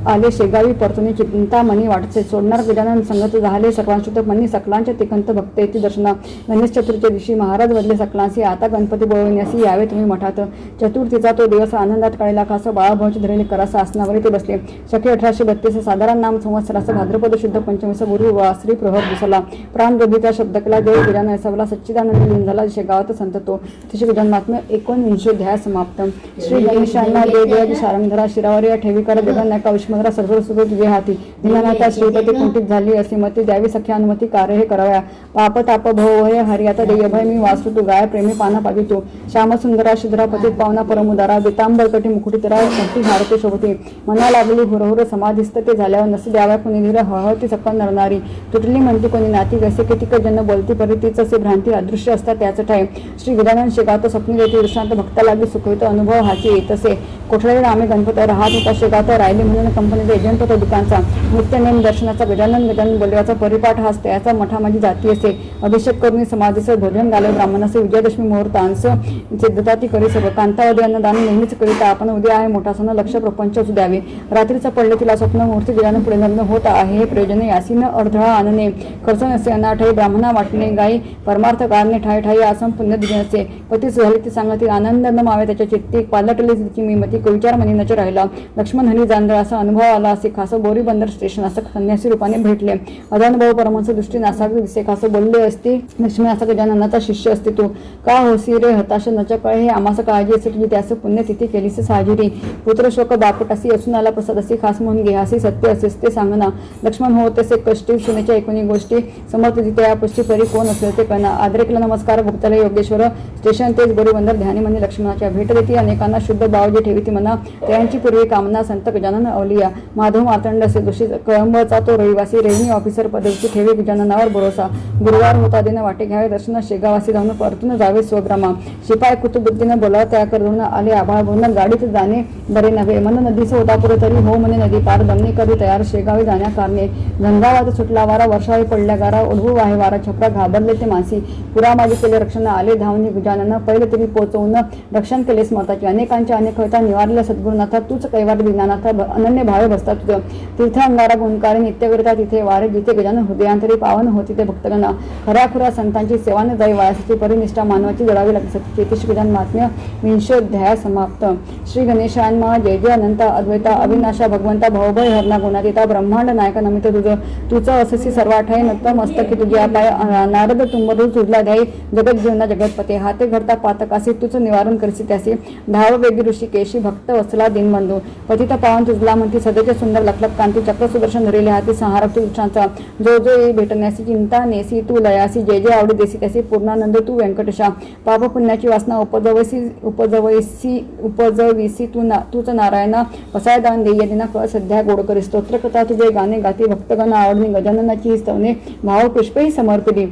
S3: आले शेगावी परतुनी चिंतामणी वाटचे. सोडणार गजानन संगत झाले सर्वांशुद्ध मनी. सकलांच्या तिकंत भक्त येती दर्शना. गणेश चतुर्थीच्या दिवशी महाराज बदले सकलांसी. आता गणपती बोलवण्यासी यावे तुम्ही मठात. चतुर्थीचा तो दिवस आनंदात कळला खास. बाळाभाऊचे धरले करास आसनावरी ते बसले. शके 1832 साधारण नाम संवत्सरास. भाद्रपद शुद्ध पंचमीस गुरु वासरी प्रहर दिसला. प्राणगोधीचा शब्द केला. जय गजानन सवला सच्चिदानंद लिन झाला शेगावात संत तो. तिचे गजानन महात्म्य 19 अध्याय समाप्त. श्री गणेशांना जय जय शारंधरा. शिरावरी ठेवीकर गगन का विष्मधरा सर्व सुख तुझे हाती. दिनानाथा श्रीपती कुंठित झाली असे मती. द्यावी सख्या अनुमती कार्य हे कराव्या. पाप ताप भव भय हरी आता देय भय मी वासू तू गाय प्रेमी पाना पावी तू. श्यामसुंदरा शुद्रापतीत पावना परमुदारा. बेतांबर कटी मुकुटीतरा कंठी भारते शोभते. मना लागली हुरहुर समाधिस्थ ते झाल्यावर नसे द्याव्या कुणी धीर हळहळती सकल नरणारी. तुटली म्हणती कोणी नाती कसे कितिक जन बोलती परी तीच असे भ्रांती अदृश्य असतात त्याच ठाय. श्री गजानन शेगात स्वप्नी देते दृष्टांत भक्ता लागली सुखवित अनुभव हाची येत असे. कोठळे रामे गणपत राहत होता शेगात राहिले म्हणून कंपनीचा एजंट होता दुकानचा. नित्यनेम दर्शनाचा गजानन गजानन बोलव्याचा परिपाठ हाच त्याचा मठा माझी जाती असे. अभिषेक करून समाधीचं भोजन घाले ब्राह्मणाचे. विजयादशमी मुहूर्तांस सिद्धताती करी सर्व. कांतावधी अन्नदान नेहमीच करीता. आपण उद्या आहे मोठा सण लक्ष प्रपंच द्यावे. रात्रीचं पडले तिला स्वप्न मूर्ती गजानन पुढे लग्न होत आहे हे प्रयोजन यासीन अडथळा आणणे. खर्च नसे अनाठाई ब्राह्मणा वाटणे गाई. परमार्थ कारणे ठाय ठाई आसम पुण्य दिले नसे. पतीच झाली ती सांगती आनंद न मावे त्याच्या चित्ती. पालटली तिची मी मती विचार मनी नच राहिला. लक्ष्मण हनी जांजळ असा अनुभव आला असे खास. बोरी बंदर स्टेशन असं संन्यासी रूपाने भेटले. अजानुभव परमहंस दृष्टी नासावी दिसे खास. बोलले असते लक्ष्मण असा गजाननाचा शिष्य असते तू. का होसी रे हताश नचकळ हे आमास काळजी असे तुझी त्यास पुण्य तिथे केलीस साजिरी. पुत्र शोक बापटासी असून आला प्रसाद असे खास म्हणून घे असे सत्य असेच ते सांगना. लक्ष्मण हो तसे कष्टी सुनेच्या एकूणी गोष्टी. समर्थ तिथे या पुष्टी परी कोण असेल ते कळना. आदरेकला नमस्कार भक्ताला योगेश्वर. स्टेशन तेच बोरी बंदर ध्यानी म्हणे लक्ष्मणाच्या. भेट देती अनेकांना शुद्ध भाव जे ठेवी ती मना. त्यांची पूर्वी कामना संत गजानन अवलिया. माधव मातंड असे दोषी कळंबचा तो रहिवासी. रेव्हन्यू ऑफिसर पदवीची ठेवी गजाननावर भरोसा. गुरुवार होता दिन वाटे घ्यावे दर्शन. शेगावासी जाऊन परतून जावे स्वग्रामा. शिपाय कुतुबुद्दीनं बोलावा त्या करून आले आभाळ भरून. गाडीत जाणे बरे नव्हे मन नदीचं होता पुरे तरी हो म्हणे नदी पार. दमनी करू तयार शेगावी जाण्या कारणे. झंझावात सुटला वारा वर्षाळी पडल्या गारा. ओढवू आहे वारा छपरा घाबरले ते मानसी. पुरा माझे केले रक्षण आले धावणी गजानन. पहिले तरी पोचवून रक्षण केले स्मरताचे. अनेकांच्या अनेक होता निवारल्या सद्गुरुनाथा. तूच कैवार दिनानाथा अनन्य भावे बसता तुझं. तीर्थ अंगारा गुणकारी नित्यकरिता तिथे वारे. जिथे गजानन हृदयांतरी पावन होती ते भक्तगणा. खऱ्याखुऱ्या संतांची सेवा न जाई वायासाची परिनिष्ठा मानवाची जळावी लागते सत्य. श्री गजानन महात्म्य 20 अध्याय समाप्त. श्री गणेशांमा जय जय अनंत अद्वैता अविनाशा भगवंता भवभय हरणा गुणातीता. ब्रह्मांड नायका नमित तुझं. तुझं अससी सर्वाठाई नत्त मस्तकी तुझ्या पाय. नारद तुंबरू तुझला ध्यायी. जगत जीवना जगतपते. हाते घडता पातकासी तुझं निवारण करसी त्यासी. धाव वेगी ऋषिकेशी भक्त वसला दिनबंधू. पतित पावन तुझला तुला म्हणती सदैचे सुंदर लखलख कांती चक्र सुदर्शन धरिले हाती संहारक तू दृष्टांचा जो जो येई भेटण्याची चिंता नेसी तू लयासी जे जे आवडी देसी त्यासी पूर्णानंद तू व्यंकटेशा पाप पुण्याची वासना उपजविसी तूच नारायणा वसाय दान देय दिना कळ सध्या गोड करी स्तोत्र कथा तुझे गाणे गाती भक्तगण आवडणी गजाननाची स्तवने भाव पुष्पही समर्पिली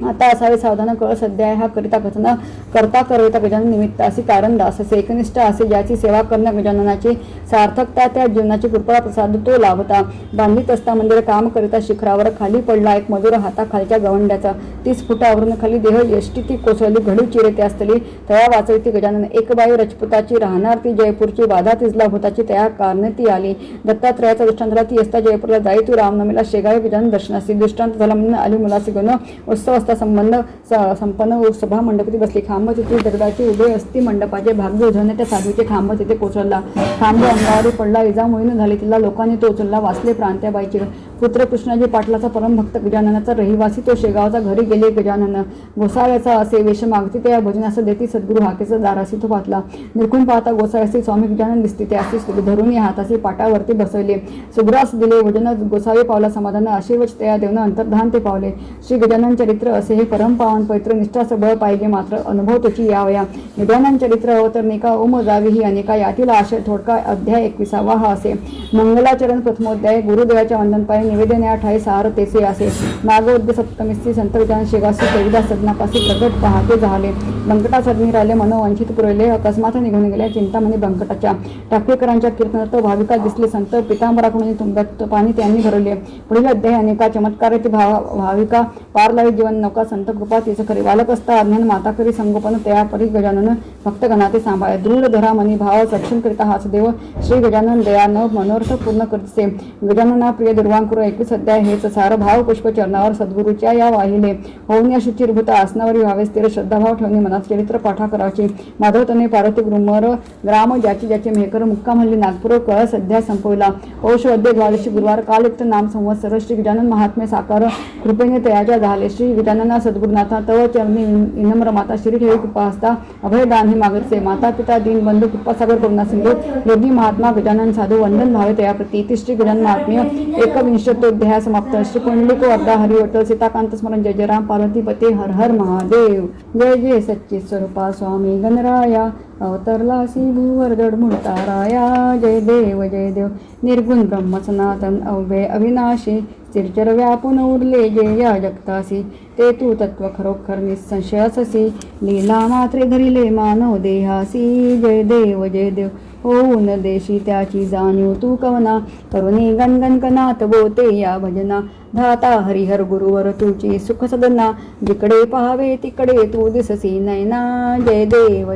S3: आता असावे सावधान कळ सध्या हा करिता कथन करता करविता गजानन निमित्त असे कारण दास असे एकनिष्ठ असे ज्याची सेवा करण्या गजाननाची सार्थकता त्या जीवनाची कृपा प्रसाद तो लाभता बांधित असता मंदिर काम करिता शिखरावर खाली पडला एक मधुर हाता खालच्या गवंड्याचा 30 फुटावरून खाली देह यष्टी ती कोसळली घडू चिरेते असतली तया वाचविती गजानन एक बाई रजपुताची राहणार ती जयपूरची बाधा तिजला भूताची तया कारणे ती आली दत्तात्रयाचा दृष्टांतला ती असता जयपूरला जाई तू रामनवमीला शेगावी गजानन दर्शनासी दृष्टांत झाला म्हणून आली मुलासी गण उत्सव संपन्न सभा मंडपाती बसली खांब तिथे दगडाची उभे असती मंडपाचे भाग्य उझळणे त्या साधूचे खांब तिथे कोसळला खांब अंगावर पडला इजा मोहीन झाली तिला लोकांनी तो उचलला वाचले प्राण त्या बाईचे पुत्र कृष्णाजी पाटलाचा परमभक्त गजाननाचा रहिवासी तो शेगावचा घरी गेले गजानन गोसाव्याचा असे वेश मागती त्या भजनास देती सद्गुरु हाकेचा दारासी तो पातला निरखून पाहता गोसाव्यासी स्वामी गजानन दिसते ते असे धरून या हाताशी पाटावरती बसवले सुग्रास दिले भजन गोसावे पावला समाधान अशीवच त्या देवनं अंतर्धान ते पावले श्री गजानन चरित्र असे हे परम पावन पवित्र निष्ठा सबळ पाहिजे मात्र अनुभव त्याची यावया गजानन चरित्र अवतरणिका ओम जावी ही अनेका यातील आशय थोडका अध्याय 21 हा असे मंगलाचरण प्रथमोध्याय गुरुदेवाच्या वंदन पायी निवेदन या ठाई सार तेसे असे नागोद्य सप्तमीसी संत गजानन शेगावसी कविता सदनापासी प्रगट पहाते झाले बंकटा सदनी राहिले मनोवंचित पुरवले अकस्मात निघून गेल्या चिंतामणी बंकटाच्या टाकळीकरांच्या कीर्तनात भाविका दिसले संत पितांबराकडून तुंब्यात पाणी त्यांनी भरवले पुढील अध्याय अनेका चमत्काराची भाविका पार लावी जीवन नौका संत कृपा तिचं खरे वालक असता अज्ञान माता करी संगोपन त्या परी गजानन भक्तगणाते सांभाळे दृढ धरा मनी भाव सक्षम करिता हाच देव श्री गजानन दया न मनोर्थ पूर्ण करते गजानना प्रिय दुर्वांकुर 21 अध्याय हेच सार भाव पुष्प चरणावर सद्गुरूच्या या वाहिले होऊन या शुचिरभूत आसनावर व्हावे स्थिर श्रद्धाभाव ठेवणे मनात चरित्र पाठा करायचे माधवतने पार्वती ग्रुमर ग्राम ज्याची ज्याचे मेहकर मुक्काम हल्ली नागपूर कळ सध्या संपविला पौष अध्याय द्वादशी गुरुवार कालयुक्त नाम संवत्सर श्री गजानन महात्म्य साकार कृपेने तयाच्या झाले श्री गजानना सद्गुरुनाथा तव चरणी विनम्र माता श्री ठेवी कृपा असता अभयदान हे मागरचे माता पिता दीन बंधू कृपासागर करुणा सिंधू योगी महात्मा गजानन साधू वंदन भावे तया प्रती श्री गजानन महात्म्य 21 समाप्त श्री पुंडलिक वर्धा हरिवटल सीताकांत स्मरण जय जय राम पार्वतीपते हर हर महादेव जय जय सच्चित स्वरूपा स्वामी गणराया अवतरलासी भूवर जड मुळताराया जय देव निर्गुण ब्रह्म सनातन अव्यय अविनाशी चिरचर व्यापून उरले जे या जगतासी ते तू तत्व खरोखर निसंशयससी लीला मात्रे धरिले मानव देहासी जय देव होऊन देशी त्याची जाणीव तू कवना करुणी गणगण कनात बोते या भजना धाता हरिहर गुरुवर तुझी सुख सदना जिकडे पाहावे तिकडे तू दिससी नैना जय देव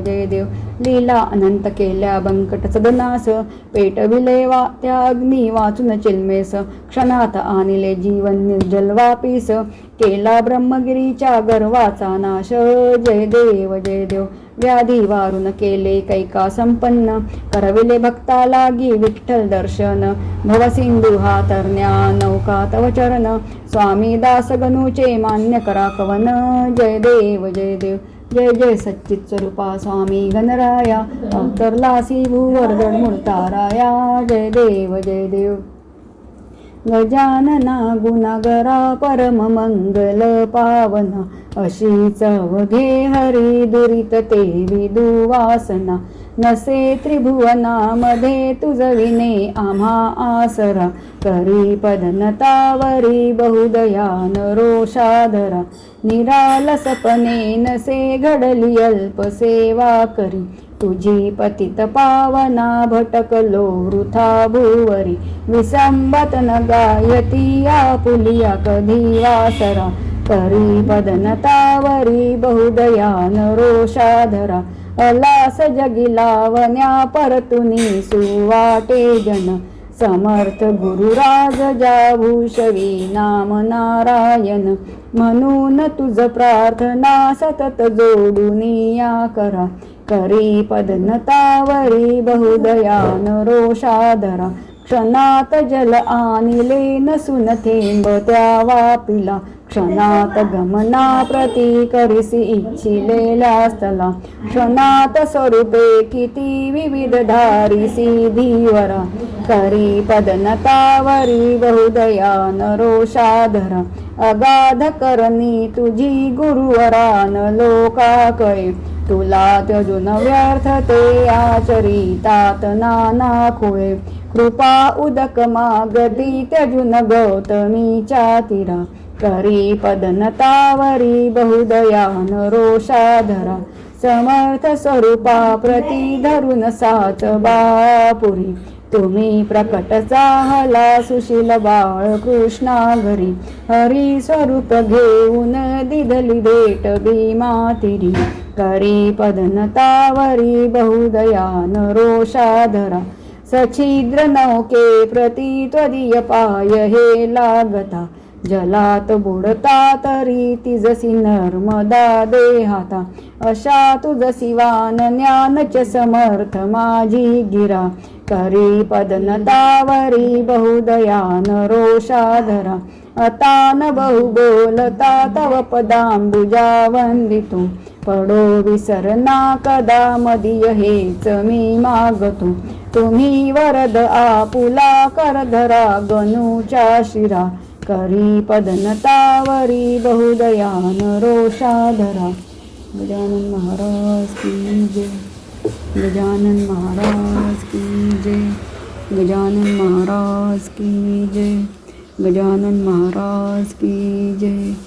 S3: लीला अनंत केल्या बंकट सदनास पेटविले त्या अग्नी वाचून चिल्मेस क्षणात आणले जीवन निर्जल वापीस केला ब्रह्मगिरीच्या गर्वाचा नाश जय देव व्याधी वारून केले कैका संपन्न करविले भक्ता लागी विठ्ठल दर्शन भवसिंधू हा तरण्या नौका तव चरण स्वामी दास गणूचे मान्य करा कवन जय देव जय जय सच्चित स्वरूपा स्वामी गणराया अवतरलासी भूवर जड मुळताराया जय देव गजानना गुणागरा परम मंगल पावना अशीच अवघे हरी दुरित ते विदुवासना नसे त्रिभुवनामध्ये तुझ विने आम्हा आसरा करी पदनतावरी बहुदयान रोषाधरा निरालसपणे नसे घडली अल्प सेवा करी तुझी पतित पावना भटकलो वृथा भुवरी विसंबतन गायती आपुलिया कधी वासरा करी पदनतावरी बहुदयान रोषाधरा अलास जगी लावण्या परतुनी सुवाटे जन समर्थ गुरुराज जाभूषवी नाम नारायण म्हणून तुझ प्रार्थना सतत जोडुनिया करा करी पदनतावरी बहुदयान रोषाधरा क्षणात जल आणिले नसून थेंब त्या वापिला क्षणात गमना प्रती करिसी इच्छिलेल्या स्थला क्षणात स्वरूपे किती विविध धारिसी धीवरा करी पदनतावरी बहुदयान रोषाधरा अगाध करणी तुझी गुरुवरान लोकाकळे तुला त्यजून व्यर्थ ते आचरितात नाना खोळे कृपा उदक मागती त्यजून गौतमीच्या तीरा करी पदनतावरी बहुदयान रोषाधरा समर्थ स्वरूपा प्रती धरून साच बापुरी तुम्ही प्रकट चाहला सुशील बाळ कृष्णा घरी हरी स्वरूप घेऊन दिधली भेट भीमातिरी करी पदनतावरी बहुदयान रोषाधरा सछिद्र नौके प्रती त्वदीय पाय हे लागता जलात बुडता तरी तिजसी नर्मदा देहाता अशा तुझसी वान ज्ञानच समर्थ माझी गिरा करी पदनतावरी बहुदयान रोषाधरा अतान बहु बोलता तव पदांबुजा वंदितो पडो विसरना कदा मदीय हेच मी मागतो तुम्ही वरद आपुला करधरा गणूच्या शिरा करी पदनतावरी बहुदयान रोषाधरा गजानन महाराज की जय गजानन महाराज की जय गजानन महाराज की जय गजानन महाराज की जय।